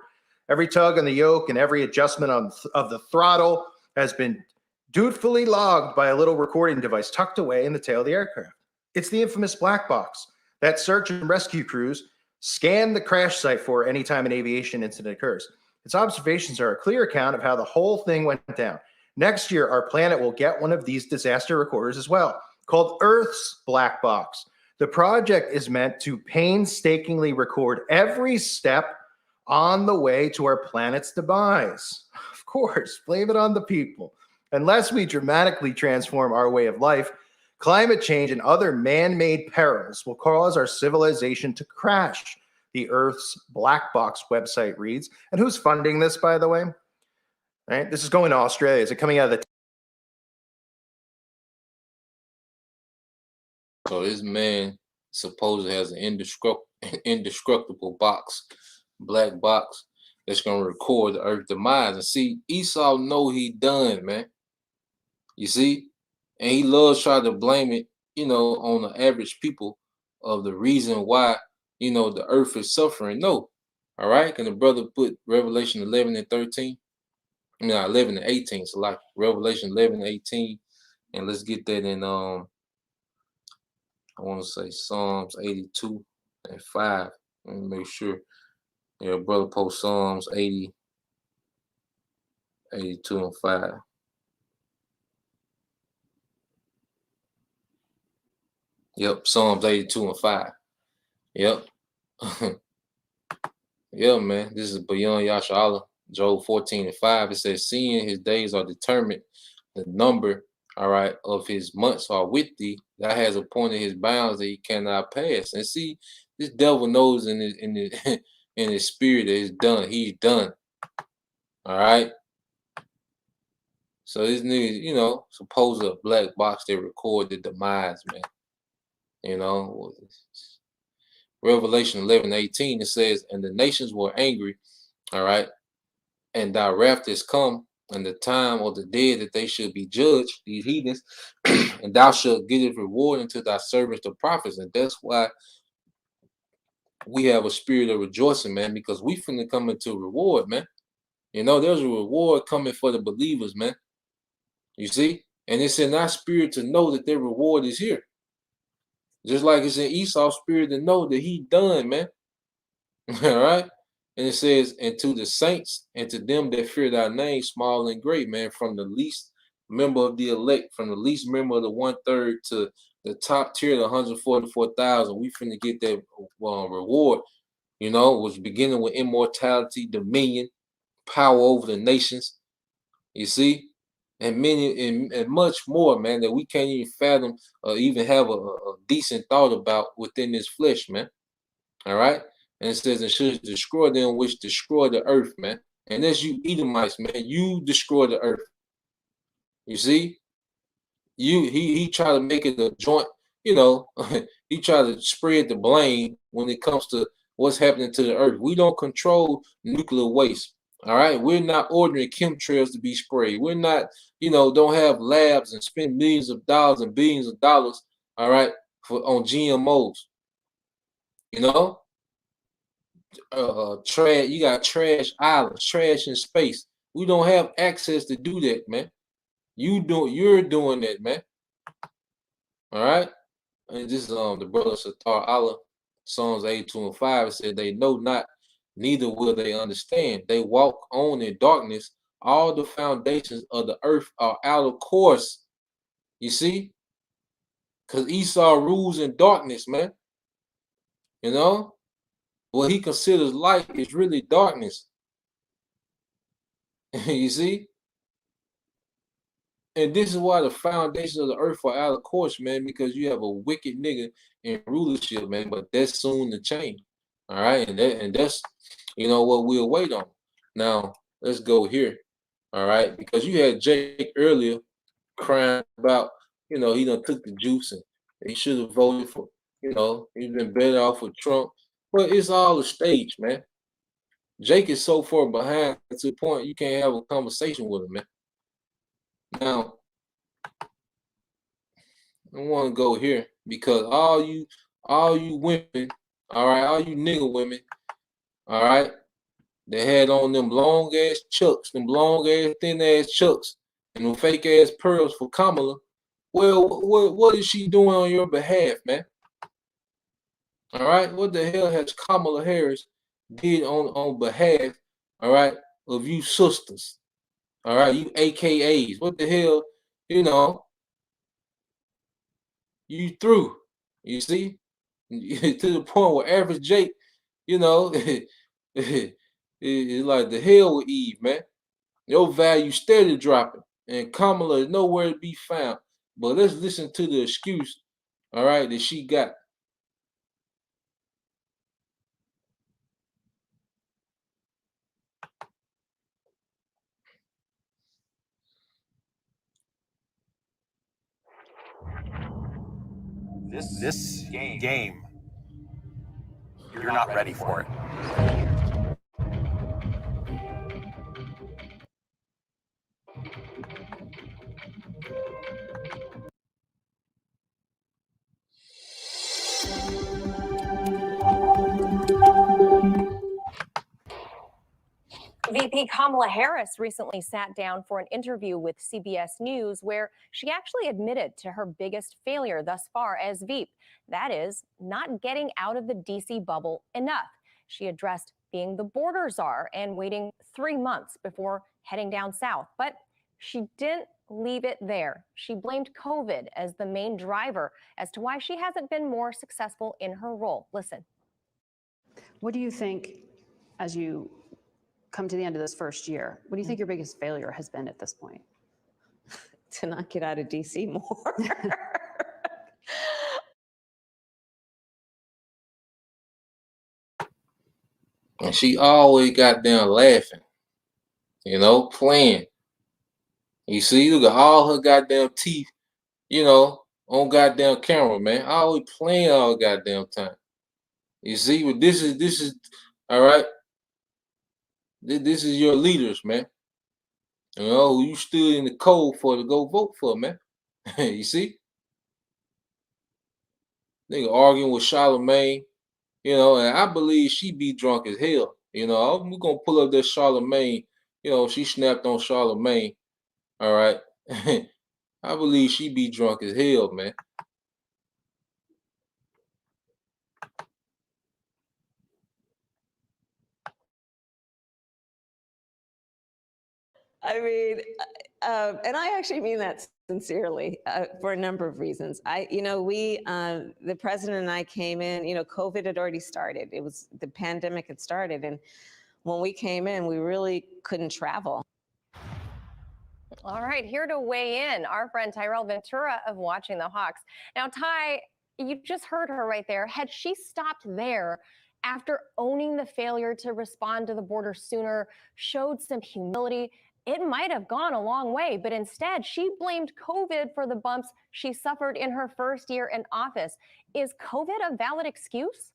Every tug on the yoke and every adjustment of the throttle has been dutifully logged by a little recording device tucked away in the tail of the aircraft. It's the infamous black box that search and rescue crews scan the crash site for anytime an aviation incident occurs. Its observations are a clear account of how the whole thing went down. Next year, our planet will get one of these disaster recorders as well, called Earth's black box. The project is meant to painstakingly record every step on the way to our planet's demise. Of course, blame it on the people. Unless we dramatically transform our way of life, climate change and other man-made perils will cause our civilization to crash, the Earth's Black Box website reads. And who's funding this, by the way? All right, this is going to Australia. Is it coming out of the... So this man supposedly has an indestructible box, black box, that's gonna record the Earth demise. And see, Esau know he done, man. You see, and he loves trying to blame it, on the average people of the reason why, the Earth is suffering. No, all right. Can the brother put Revelation 11 and 13? 11 and 18. So like Revelation 11 and 18, and let's get that in I want to say Psalms 82 and 5. Let me make sure. Yeah, brother post Psalms 80, 82 and 5. Yep, Psalms 82 and 5. Yep. Yeah, man. This is beyond Yasha, Job 14 and 5. It says, seeing his days are determined, the number, all right, of his months are with thee. That has appointed his bounds that he cannot pass. And see, this devil knows in his in his spirit that it's done. He's done. All right. So this nigga, supposed a black box they record the demise, man. Revelation 11:18, it says, and the nations were angry, all right, and thy wrath is come, and the time of the dead that they should be judged, these heathens, and thou shalt give it reward unto thy servants the prophets. And that's why we have a spirit of rejoicing, man, because we finna come into reward, man. There's a reward coming for the believers, man. You see? And it's in our spirit to know that their reward is here. Just like it's in Esau's spirit to know that he done, man. All right? And it says, and to the saints and to them that fear thy name, small and great, man, from the least member of the elect, from the least member of the 1/3 to the top tier, the 144,000, we finna get that reward, was beginning with immortality, dominion, power over the nations, you see, and many and much more, man, that we can't even fathom or even have a decent thought about within this flesh, man. All right. And it says, and should destroy them which destroy the earth, man. And as you Edomites, man, you destroy the earth. You see, he tried to make it a joint, he tried to spread the blame when it comes to what's happening to the earth. We don't control nuclear waste. All right, we're not ordering chemtrails to be sprayed. We're not, don't have labs and spend millions of dollars and billions of dollars, all right, on GMOs. Trash. You got trash islands, trash in space. We don't have access to do that, man. You're doing that, man. All right. And this is the brother Satar Allah, Psalms 82 and 5. It said, they know not, neither will they understand. They walk on in darkness. All the foundations of the earth are out of course. You see? Because Esau rules in darkness, man. What he considers light is really darkness. You see? And this is why the foundations of the earth are out of course, man, because you have a wicked nigga in rulership, man, but that's soon to change. All right. And that's, what we'll wait on. Now, let's go here. All right. Because you had Jake earlier crying about, he done took the juice and he should have voted for, he's been better off with Trump. But it's all a stage, man. Jake is so far behind to the point you can't have a conversation with him, man. Now, I want to go here because all you women, all right, all you nigga women, all right, they had on them long ass chucks, them long ass thin ass chucks, and them fake ass pearls for Kamala. Well, what is she doing on your behalf, man? All right, what the hell has Kamala Harris did on behalf, all right, of you sisters? All right, you AKAs. What the hell, you through, you see? To the point where average Jake, It's like the hell with Eve, man. Your value steady dropping, and Kamala is nowhere to be found. But let's listen to the excuse, all right, that she got. This game, you're not ready for it. VP Kamala Harris recently sat down for an interview with CBS News where she actually admitted to her biggest failure thus far as Veep. That is, not getting out of the DC bubble enough. She addressed being the border czar and waiting 3 months before heading down south. But she didn't leave it there. She blamed COVID as the main driver as to why she hasn't been more successful in her role. Listen. What do you think, as you come to the end of this first year, what do you think your biggest failure has been at this point? To not get out of DC more. And she always got down laughing, playing. You see, look at all her goddamn teeth, on goddamn camera, man. Always playing all goddamn time. You see, but this is all right. This is your leaders, man. Who you stood in the cold for to go vote for, man. You see? Nigga arguing with Charlemagne, and I believe she be drunk as hell. We're gonna pull up that Charlemagne, she snapped on Charlemagne. All right. I believe she be drunk as hell, man. I mean, and I actually mean that sincerely for a number of reasons. The president and I came in, COVID had already started. The pandemic had started. And when we came in, we really couldn't travel. All right, here to weigh in, our friend Tyrell Ventura of Watching the Hawks. Now, Ty, you just heard her right there. Had she stopped there after owning the failure to respond to the border sooner, showed some humility, it might have gone a long way, but instead she blamed COVID for the bumps she suffered in her first year in office. Is COVID a valid excuse?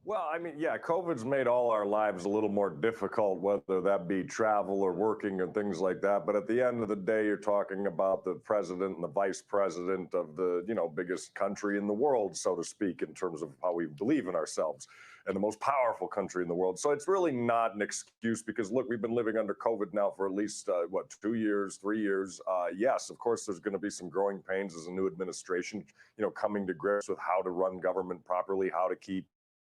Well, I mean, yeah, COVID's made all our lives a little more difficult, whether that be travel or working and things like that. But at the end of the day, you're talking about the president and the vice president of the, biggest country in the world, so to speak, in terms of how we believe in ourselves, and the most powerful country in the world. So it's really not an excuse because, look, we've been living under COVID now for at least, 2 years, 3 years. Yes, of course, there's going to be some growing pains as a new administration, coming to grips with how to run government properly, how to keep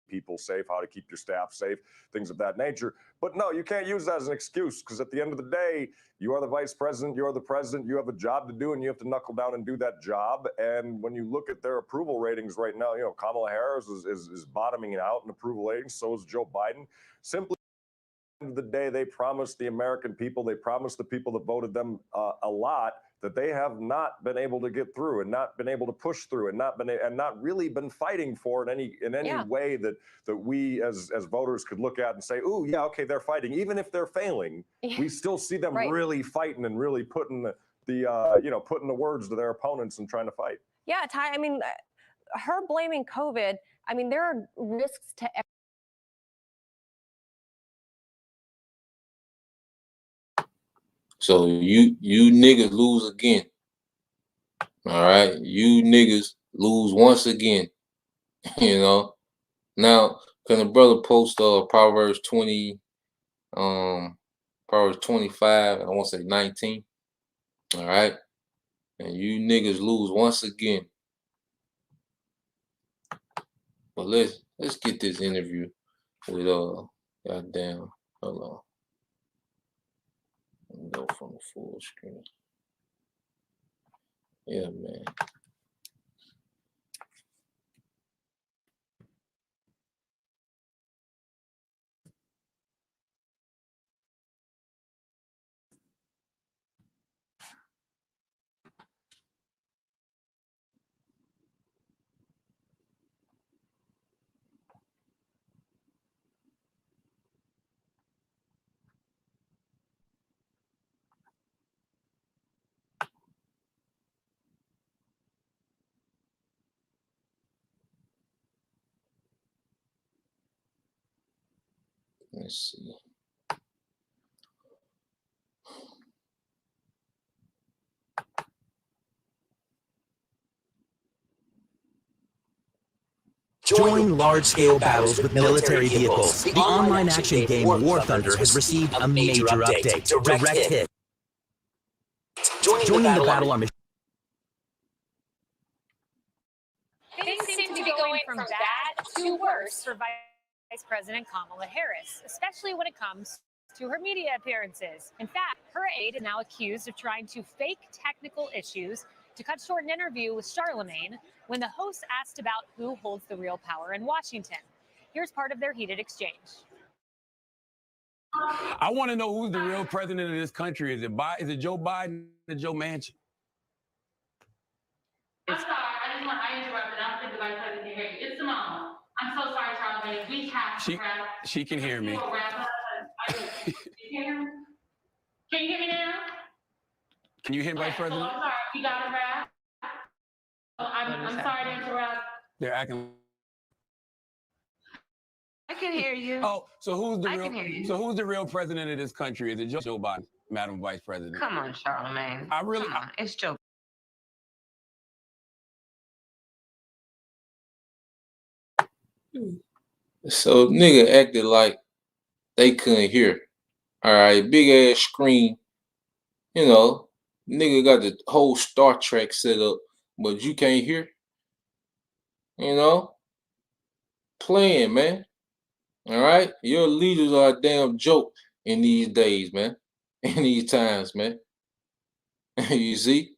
people safe, how to keep your staff safe, things of that nature. But no, you can't use that as an excuse because at the end of the day, you are the vice president, you are the president, you have a job to do and you have to knuckle down and do that job. And when you look at their approval ratings right now, Kamala Harris is bottoming out in approval ratings. So is Joe Biden. Simply at the end of the day, they promised the American people, they promised the people that voted them a lot that they have not been able to get through and not been able to push through and not really been fighting for in any way that we as voters could look at and say, oh yeah, okay, they're fighting. Even if they're failing, we still see them really fighting and really putting putting the words to their opponents and trying to fight. Yeah, Ty, I mean, her blaming COVID, I mean, there are risks to So you niggas lose again. All right. You niggas lose once again. Now, can the brother post Proverbs 20, Proverbs 25, I want to say 19. All right. And you niggas lose once again. But let's get this interview with goddamn, hold on. Go from the full screen. Yeah, man. Let's see. Join large-scale battles with military vehicles. The online action game War Thunder has received a major update. Direct Hit. Joining the battle on Things seem to be going from bad to worse for Vice President Kamala Harris, especially when it comes to her media appearances. In fact, her aide is now accused of trying to fake technical issues to cut short an interview with Charlemagne when the host asked about who holds the real power in Washington. Here's part of their heated exchange. I want to know who's the real president of this country. Is it Joe Biden or Joe Manchin? I'm sorry, I interrupted. I don't think the vice president can hear you. It's Simone. I'm so sorry, Charlemagne. We have to wrap. She can hear me. Can you hear me? Can you hear me now? Can you hear Vice So President? I'm sorry, we got to wrap. I'm sorry to interrupt. They're acting. I can hear you. Oh, so who's the I real? can hear you. So who's the real president of this country? Is it Joe Biden, Madam Vice President? Come on, Charlemagne. I really. Come on. It's Joe. So nigga acted like they couldn't hear. All right, big ass screen. You know, nigga got the whole Star Trek set up, but you can't hear. You know, playing, man. All right, your leaders are a damn joke in these days, man. In these times, man. You see?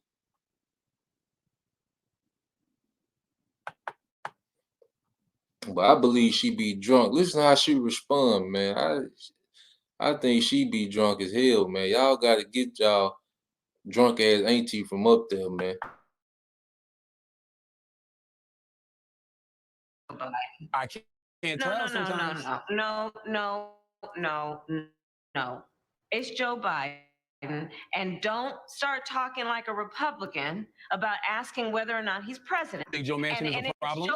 But I believe she be drunk. Listen how she respond, man. I think she be drunk as hell, man. Y'all gotta get y'all drunk ass auntie from up there, man. I can't tell sometimes. No. It's Joe Biden. And don't start talking like a Republican about asking whether or not he's president. Think Joe Manchin is a problem?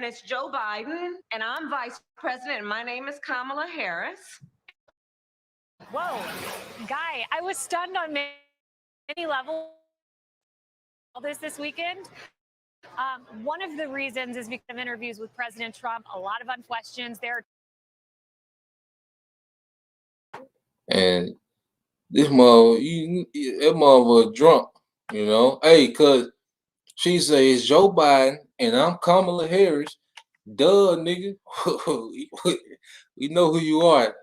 It's Joe Biden, and I'm vice president, and my name is Kamala Harris. Whoa, Guy, I was stunned on many levels all this weekend. One of the reasons is because of interviews with President Trump, a lot of unquestions there. And this mother, that mother was drunk, you know. Hey, cause she says Joe Biden and I'm Kamala Harris. Duh, nigga. We know who you are.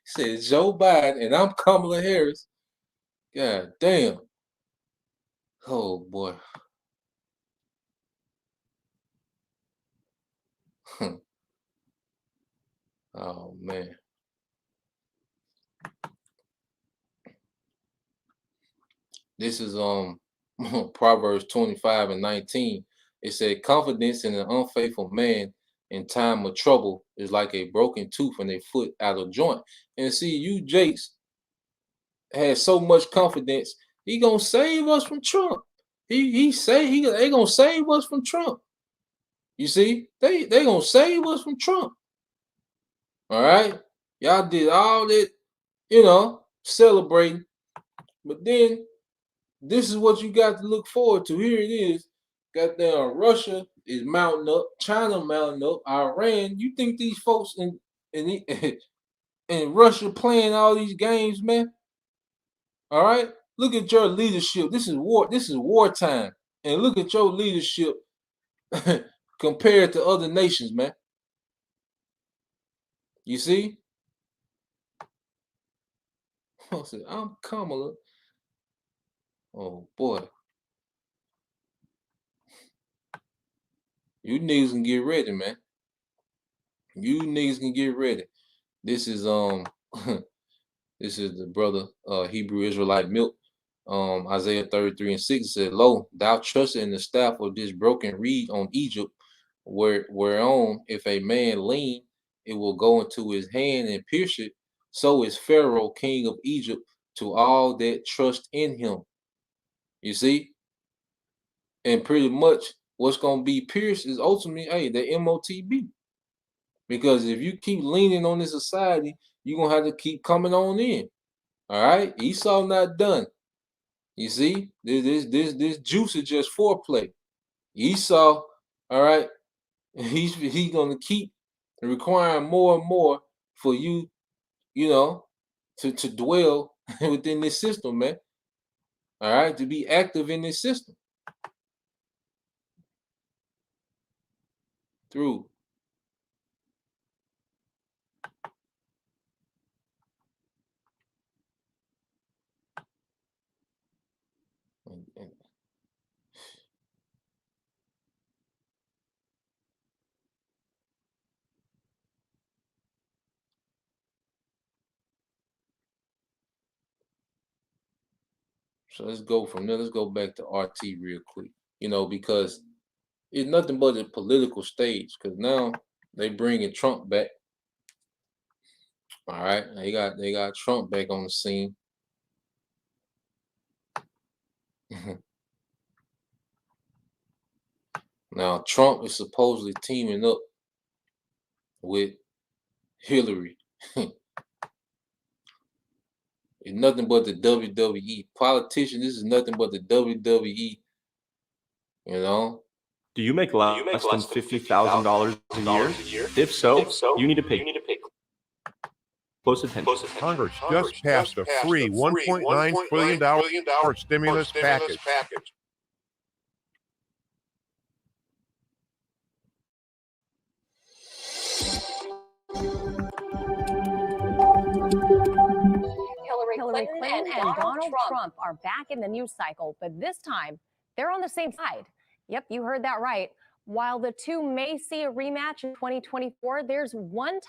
Says Joe Biden and I'm Kamala Harris. God damn. Oh boy. Oh man. This is Proverbs 25:19. It said, confidence in an unfaithful man in time of trouble is like a broken tooth and a foot out of joint. And see, you Jakes has so much confidence, he gonna save us from Trump. They gonna save us from Trump. You see, they gonna save us from Trump. All right, y'all did all that, you know, celebrating, but then this is what you got to look forward to. Here it is. Goddamn, Russia is mounting up, China mounting up, Iran. You think these folks in Russia playing all these games, man? All right, look at your leadership. This is war. This is wartime, and look at your leadership compared to other nations, man. You see? I said, I'm Kamala. Oh boy. You niggas can get ready, man. You niggas can get ready. This is this is the brother Hebrew Israelite Milk. Isaiah 33:6 said, Lo, thou trustest in the staff of this broken reed on Egypt, whereon if a man lean, it will go into his hand and pierce it. So is Pharaoh, king of Egypt, to all that trust in him. You see? And pretty much what's going to be pierced is ultimately, hey, the MOTB. Because if you keep leaning on this society, you're gonna have to keep coming on in. All right, Esau not done. You see, this juice is just foreplay. Esau, all right, he's gonna keep requiring more and more for you, you know, to dwell within this system, man. All right, to be active in this system. Through. And so let's go from there. Let's go back to RT real quick. You know, because it's nothing but a political stage. Because now they bringing Trump back. All right, they got Trump back on the scene. Now Trump is supposedly teaming up with Hillary. It's nothing but the WWE. Politicians, this is nothing but the WWE. You know? Do you make less than $50,000 a year? If so, you need to pay close attention. Congress just passed a free $1.9 trillion stimulus package. Hillary Clinton and Donald Trump are back in the news cycle, but this time they're on the same side. Yep, you heard that right. While the two may see a rematch in 2024, there's one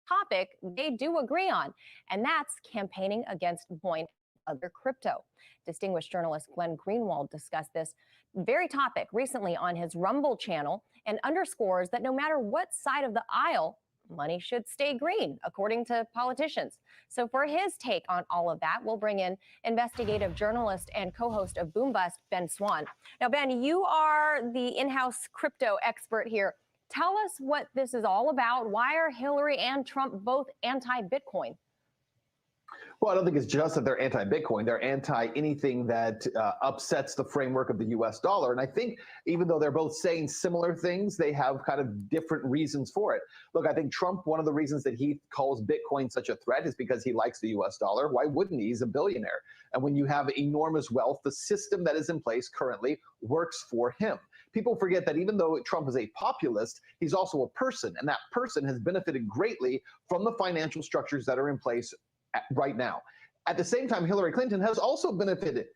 topic they do agree on, and that's campaigning against Bitcoin and other crypto. Distinguished journalist Glenn Greenwald discussed this very topic recently on his Rumble channel and underscores that no matter what side of the aisle, money should stay green, according to politicians. So for his take on all of that, we'll bring in investigative journalist and co-host of Boom Bust, Ben Swan. Now, Ben, you are the in-house crypto expert here. Tell us what this is all about. Why are Hillary and Trump both anti-Bitcoin? Well, I don't think it's just that they're anti-Bitcoin. They're anti-anything that upsets the framework of the U.S. dollar. And I think even though they're both saying similar things, they have kind of different reasons for it. Look, I think Trump, one of the reasons that he calls Bitcoin such a threat is because he likes the U.S. dollar. Why wouldn't he? He's a billionaire. And when you have enormous wealth, the system that is in place currently works for him. People forget that even though Trump is a populist, he's also a person. And that person has benefited greatly from the financial structures that are in place right now. At the same time, Hillary Clinton has also benefited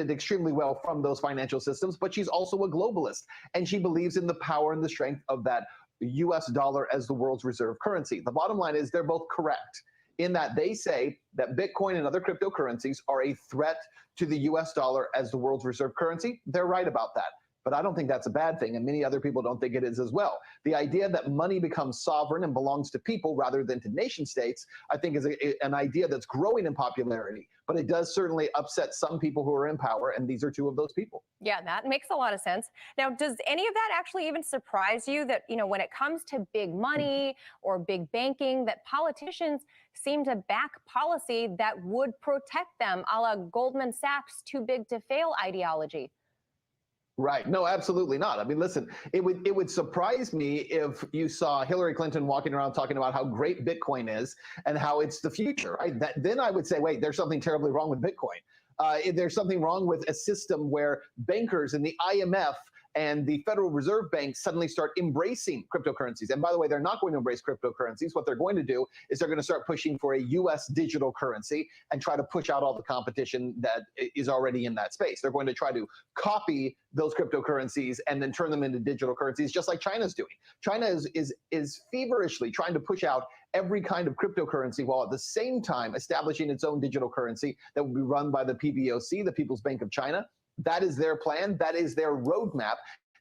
extremely well from those financial systems, but she's also a globalist, and she believes in the power and the strength of that U.S. dollar as the world's reserve currency. The bottom line is they're both correct in that they say that Bitcoin and other cryptocurrencies are a threat to the U.S. dollar as the world's reserve currency. They're right about that. But I don't think that's a bad thing, and many other people don't think it is as well. The idea that money becomes sovereign and belongs to people rather than to nation states, I think is an idea that's growing in popularity, but it does certainly upset some people who are in power, and these are two of those people. Yeah, that makes a lot of sense. Now, does any of that actually even surprise you that, you know, when it comes to big money or big banking, that politicians seem to back policy that would protect them, a la Goldman Sachs' too big to fail ideology? Right. No, absolutely not. I mean, listen, it would surprise me if you saw Hillary Clinton walking around talking about how great Bitcoin is and how it's the future. Right? Then I would say, wait, there's something terribly wrong with Bitcoin. There's something wrong with a system where bankers and the IMF and the Federal Reserve Bank suddenly start embracing cryptocurrencies. And by the way, they're not going to embrace cryptocurrencies. What they're going to do is they're going to start pushing for a U.S. digital currency and try to push out all the competition that is already in that space. They're going to try to copy those cryptocurrencies and then turn them into digital currencies, just like China's doing. China is feverishly trying to push out every kind of cryptocurrency while at the same time establishing its own digital currency that will be run by the PBOC, the People's Bank of China. That is their plan. That is their roadmap.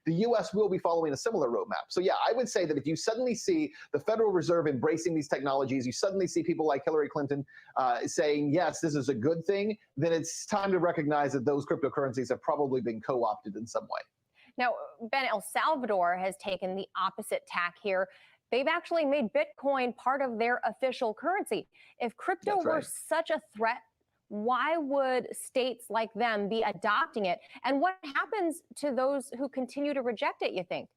The U.S. will be following a similar roadmap. So yeah, I would say that if you suddenly see the Federal Reserve embracing these technologies, you suddenly see people like Hillary Clinton saying, yes, this is a good thing, then it's time to recognize that those cryptocurrencies have probably been co-opted in some way. Now, Ben, El Salvador has taken the opposite tack here. they've actually made Bitcoin part of their official currency. If crypto That's were right. such a threat, why would states like them be adopting it? And what happens to those who continue to reject it, you think?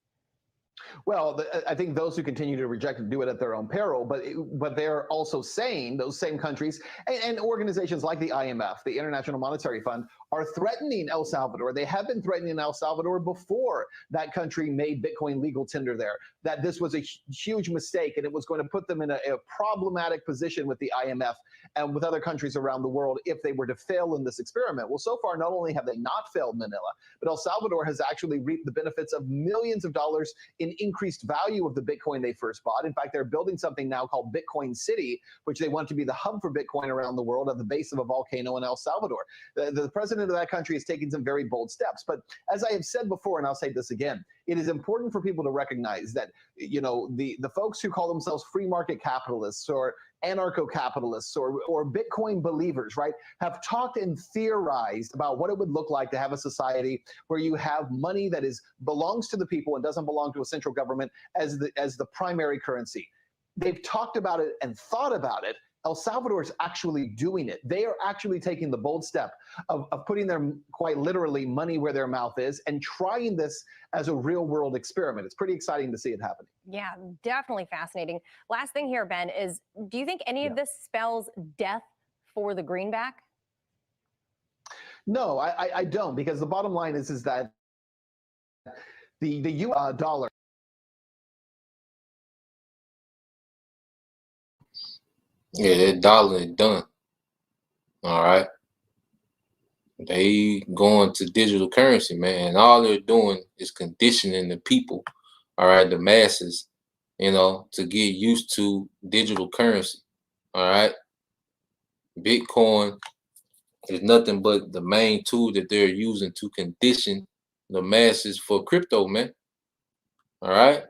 Well, I think those who continue to reject it do it at their own peril, but they're also saying, those same countries and organizations like the IMF, the International Monetary Fund, are threatening El Salvador. They have been threatening El Salvador before that country made Bitcoin legal tender there, that this was a huge mistake and it was going to put them in a problematic position with the IMF and with other countries around the world if they were to fail in this experiment. Well, so far, not only have they not failed Manila, but El Salvador has actually reaped the benefits of millions of dollars in increased value of the Bitcoin they first bought. In fact, they're building something now called Bitcoin City, which they want to be the hub for Bitcoin around the world at the base of a volcano in El Salvador. The president of that country is taking some very bold steps. But as I have said before, and I'll say this again, it is important for people to recognize that, you know, the folks who call themselves free market capitalists or anarcho-capitalists or Bitcoin believers, right, have talked and theorized about what it would look like to have a society where you have money that belongs to the people and doesn't belong to a central government as the primary currency. They've talked about it and thought about it. El Salvador is actually doing it. They are actually taking the bold step of putting their, quite literally, money where their mouth is and trying this as a real world experiment. It's pretty exciting to see it happening. Yeah, definitely fascinating. Last thing here, Ben, is do you think any of this spells death for the greenback? No, I don't, because the bottom line is that the US dollar. Yeah, that dollar is done. All right. They going to digital currency, man. And all they're doing is conditioning the people, all right, the masses, you know, to get used to digital currency. All right. Bitcoin is nothing but the main tool that they're using to condition the masses for crypto, man. All right.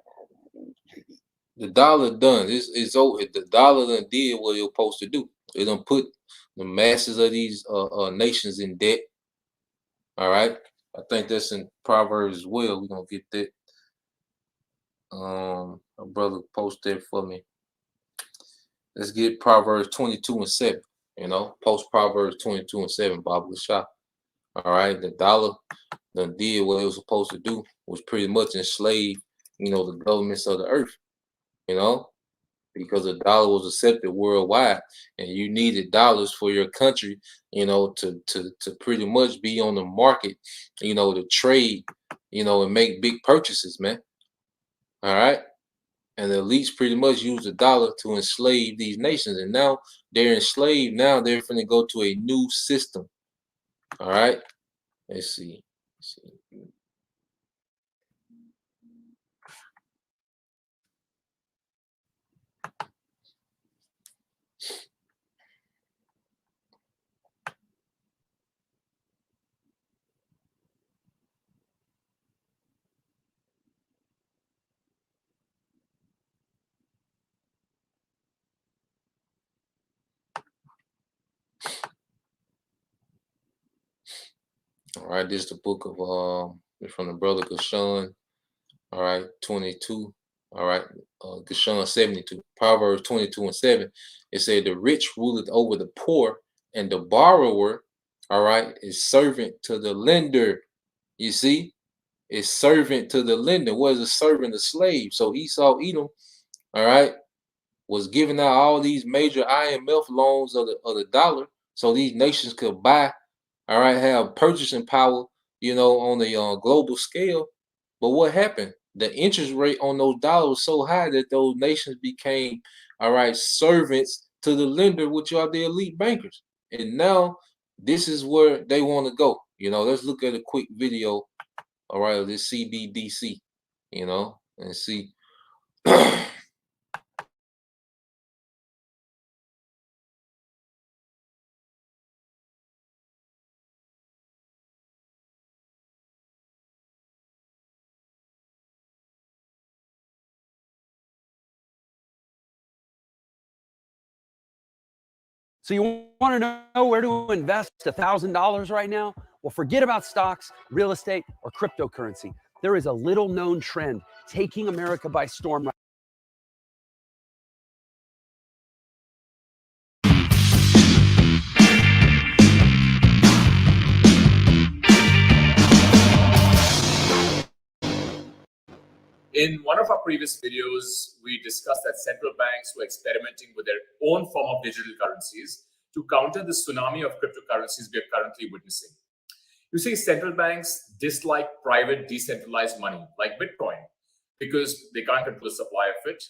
The dollar done. It's over. The dollar done did what it was supposed to do. It done put the masses of these nations in debt. All right. I think that's in Proverbs as well. We're gonna get that. A brother posted for me. Let's get Proverbs 22:7. You know, post Proverbs 22:7, Bob Lashah. All right, the dollar done did what it was supposed to do, was pretty much enslave, you know, the governments of the earth. You know, because the dollar was accepted worldwide, and you needed dollars for your country, you know, to pretty much be on the market, you know, to trade, you know, and make big purchases, man. All right. And the elites pretty much use the dollar to enslave these nations, and now they're enslaved. Now they're going to go to a new system. All right. Let's see. All right, this is the book of from the brother Gershon. All right, 22. All right, Gershon 72. Proverbs 22:7. It said, "The rich ruleth over the poor, and the borrower, all right, is servant to the lender." You see, is servant to the lender. What is a servant? A slave. So Esau Edom, all right, was giving out all these major IMF loans of the dollar, so these nations could buy. All right, have purchasing power, you know, on the global scale. But what happened? The interest rate on those dollars was so high that those nations became, all right, servants to the lender, which are the elite bankers. And now this is where they want to go. You know, let's look at a quick video, all right, of this CBDC, you know, and see. So you want to know where to invest $1,000 right now? Well, forget about stocks, real estate, or cryptocurrency. There is a little known trend taking America by storm right In one of our previous videos, we discussed that central banks were experimenting with their own form of digital currencies to counter the tsunami of cryptocurrencies we are currently witnessing. You see, central banks dislike private decentralized money like Bitcoin because they can't control the supply of it.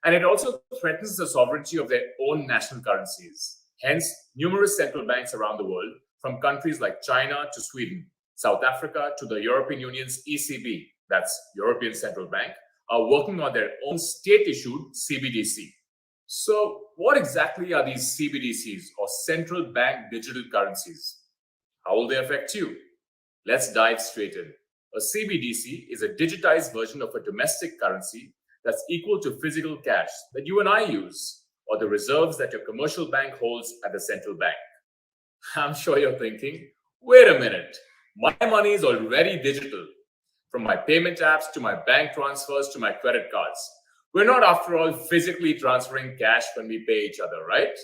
And it also threatens the sovereignty of their own national currencies. Hence, numerous central banks around the world, from countries like China to Sweden, South Africa to the European Union's ECB, that's European Central Bank, are working on their own state-issued CBDC. So what exactly are these CBDCs, or central bank digital currencies? How will they affect you? Let's dive straight in. A CBDC is a digitized version of a domestic currency that's equal to physical cash that you and I use, or the reserves that your commercial bank holds at the central bank. I'm sure you're thinking, wait a minute, my money is already digital. From my payment apps to my bank transfers to my credit cards. We're not, after all, physically transferring cash when we pay each other, right?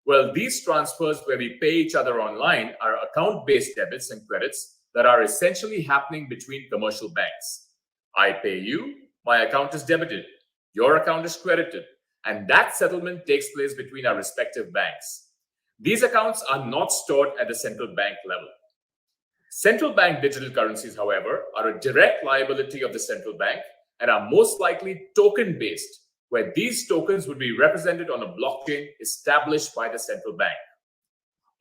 Well, these transfers where we pay each other online are account-based debits and credits that are essentially happening between commercial banks. I pay you, my account is debited, your account is credited, and that settlement takes place between our respective banks. These accounts are not stored at the central bank level. Central bank digital currencies, however, are a direct liability of the central bank and are most likely token-based, where these tokens would be represented on a blockchain established by the central bank.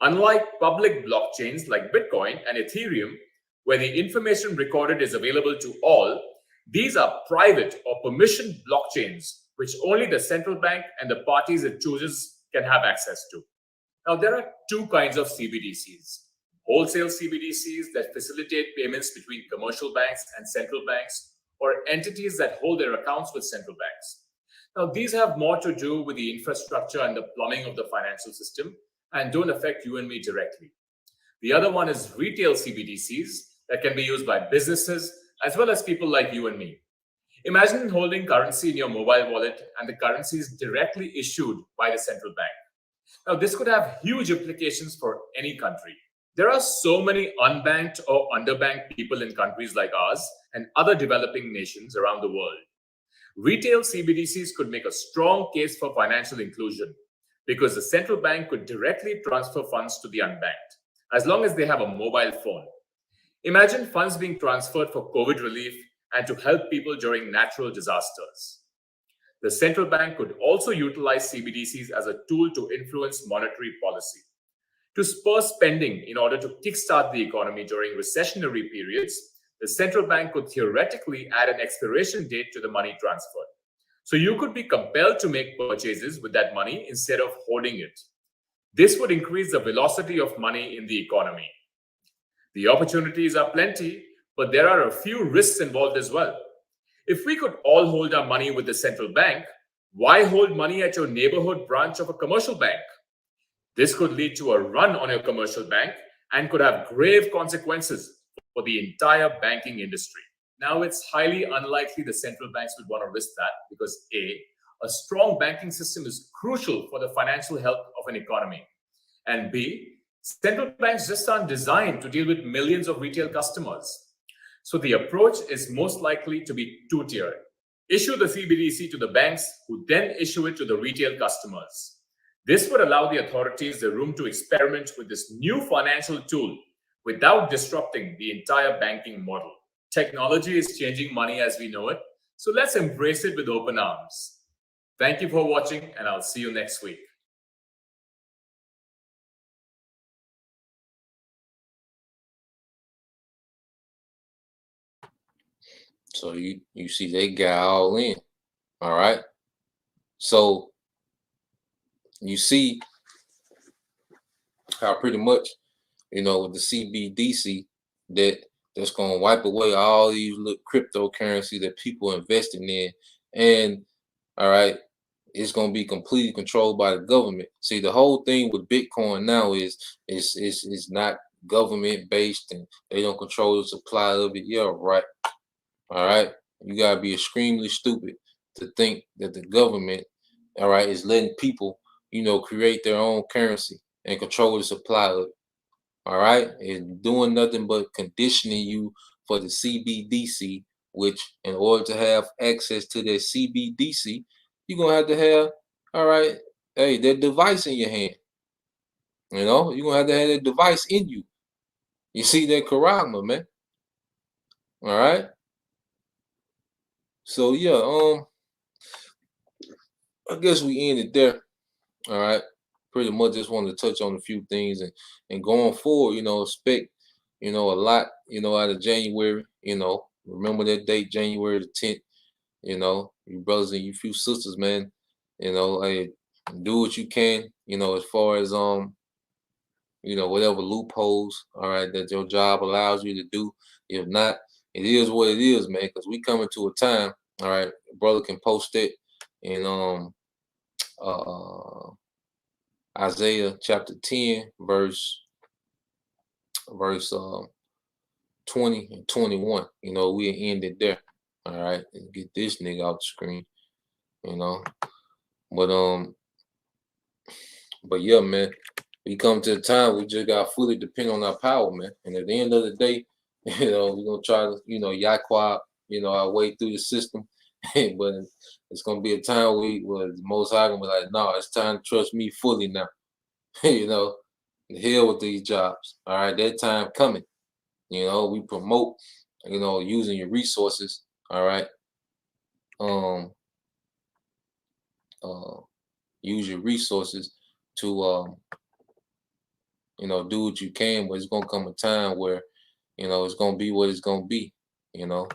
Unlike public blockchains like Bitcoin and Ethereum, where the information recorded is available to all, these are private or permissioned blockchains, which only the central bank and the parties it chooses can have access to. Now, there are two kinds of CBDCs. Wholesale CBDCs that facilitate payments between commercial banks and central banks, or entities that hold their accounts with central banks. Now, these have more to do with the infrastructure and the plumbing of the financial system and don't affect you and me directly. The other one is retail CBDCs that can be used by businesses as well as people like you and me. Imagine holding currency in your mobile wallet and the currency is directly issued by the central bank. Now, this could have huge implications for any country. There are so many unbanked or underbanked people in countries like ours and other developing nations around the world. Retail CBDCs could make a strong case for financial inclusion because the central bank could directly transfer funds to the unbanked, as long as they have a mobile phone. Imagine funds being transferred for COVID relief and to help people during natural disasters. The central bank could also utilize CBDCs as a tool to influence monetary policy. To spur spending in order to kickstart the economy during recessionary periods, the central bank could theoretically add an expiration date to the money transferred. So you could be compelled to make purchases with that money instead of hoarding it. This would increase the velocity of money in the economy. The opportunities are plenty, but there are a few risks involved as well. If we could all hold our money with the central bank, why hold money at your neighborhood branch of a commercial bank? This could lead to a run on your commercial bank and could have grave consequences for the entire banking industry. Now, it's highly unlikely the central banks would want to risk that because A, strong banking system is crucial for the financial health of an economy. And B, central banks just aren't designed to deal with millions of retail customers. So the approach is most likely to be two-tiered. Issue the CBDC to the banks, who then issue it to the retail customers. This would allow the authorities the room to experiment with this new financial tool without disrupting the entire banking model. Technology is changing money as we know it, so let's embrace it with open arms. Thank you for watching, and I'll see you next week. So you see they got all in. All right. So you see how pretty much, with the CBDC that's gonna wipe away all these little cryptocurrency that people investing in. And all right, it's gonna be completely controlled by the government. See, the whole thing with Bitcoin now is not government based and they don't control the supply of it. Yeah, right. All right. You gotta be extremely stupid to think that the government, all right, is letting people, create their own currency and control the supply of it. All right, and doing nothing but conditioning you for the CBDC which in order to have access to that CBDC, you're going to have, all right, hey, that device in your hand. You know, you're going to have that device in you. You see that charagma, man. All right. So, yeah, I guess we ended there. All right. Pretty much just wanted to touch on a few things and going forward, you know, expect, you know, a lot, you know, out of January, you know, remember that date, January the 10th, you know, you brothers and you few sisters, man, you know, hey, do what you can, you know, as far as, you know, whatever loopholes, all right, that your job allows you to do. If not, it is what it is, man, because we coming to a time, all right, brother can post it in Isaiah chapter 10, verse 20 and 21. You know, we ended there. All right, and get this nigga off the screen, you know. But yeah, man, we come to the time we just got fully depend on our power, man. And at the end of the day, you know, we're gonna try to, you know, yaquab, you know, our way through the system. But it's gonna be a time where the Most High gonna be like, no, it's time to trust me fully now. You know, the hell with these jobs. All right, that time coming. You know, we promote, you know, using your resources. All right. Use your resources to you know, do what you can, but it's gonna come a time where, you know, it's gonna be what it's gonna be, you know.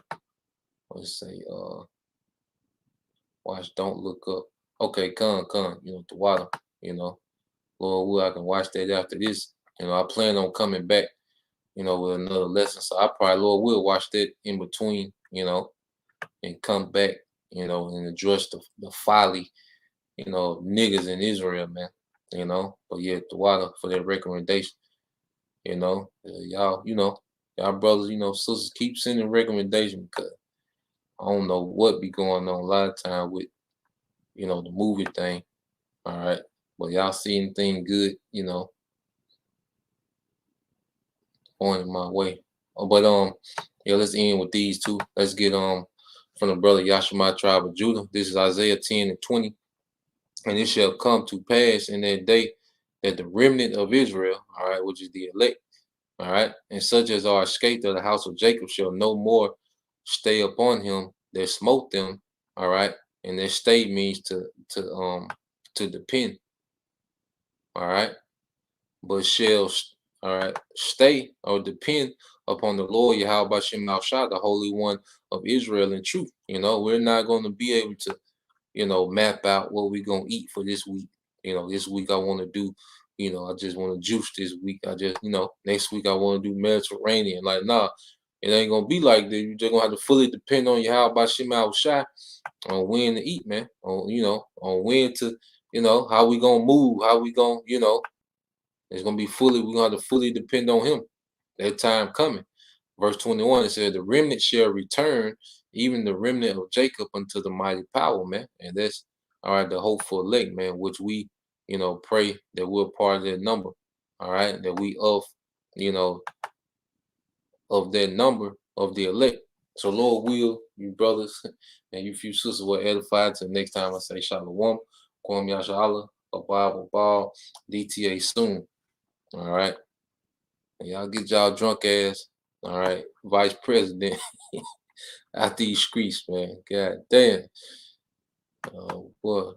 Let's say watch Don't Look Up. Okay, come, you know, the water, you know. Lord will, I can watch that after this. You know, I plan on coming back, you know, with another lesson. So I probably, Lord will, watch that in between, you know, and come back, you know, and address the folly, you know, niggas in Israel, man. You know, but yeah, the water for that recommendation. You know, y'all, you know, y'all brothers, you know, sisters, keep sending recommendations because I don't know what be going on a lot of time with, you know, the movie thing. All right. But y'all see anything good, you know, going my way. But yeah, let's end with these two. Let's get from the brother Yashima tribe of Judah. This is Isaiah 10 and 20. And it shall come to pass in that day that the remnant of Israel, all right, which is the elect, all right, and such as are escaped of the house of Jacob shall no more stay upon him that smote them, all right, and that stay means to depend, all right, but shall, all right, stay or depend upon the Lord Yahweh Bashem Shah, the Holy One of Israel in truth. You know, we're not going to be able to, you know, map out what we're going to eat for this week. You know, this week I want to do, you know, I just want to juice this week. I just, you know, next week I want to do Mediterranean. Like, nah, it ain't going to be like that. You're just going to have to fully depend on Yahweh Bashem Shah on when to eat, man. On, you know, on when to, you know, how we going to move, how we going to, you know, it's going to be fully, we're going to have to fully depend on him. That time coming. Verse 21, it said, the remnant shall return, even the remnant of Jacob, unto the mighty power, man. And that's, all right, the hopeful elect, man, which we, you know, pray that we're part of that number, all right, that we of, you know, of that number of the elect. So Lord will, you brothers and you few sisters were edified. Till next time I say Shalom, Kwam Yashala, Abab, Abal, DTA soon, all right. And y'all get y'all drunk ass, all right, vice president out these streets, man. God damn. Oh, boy.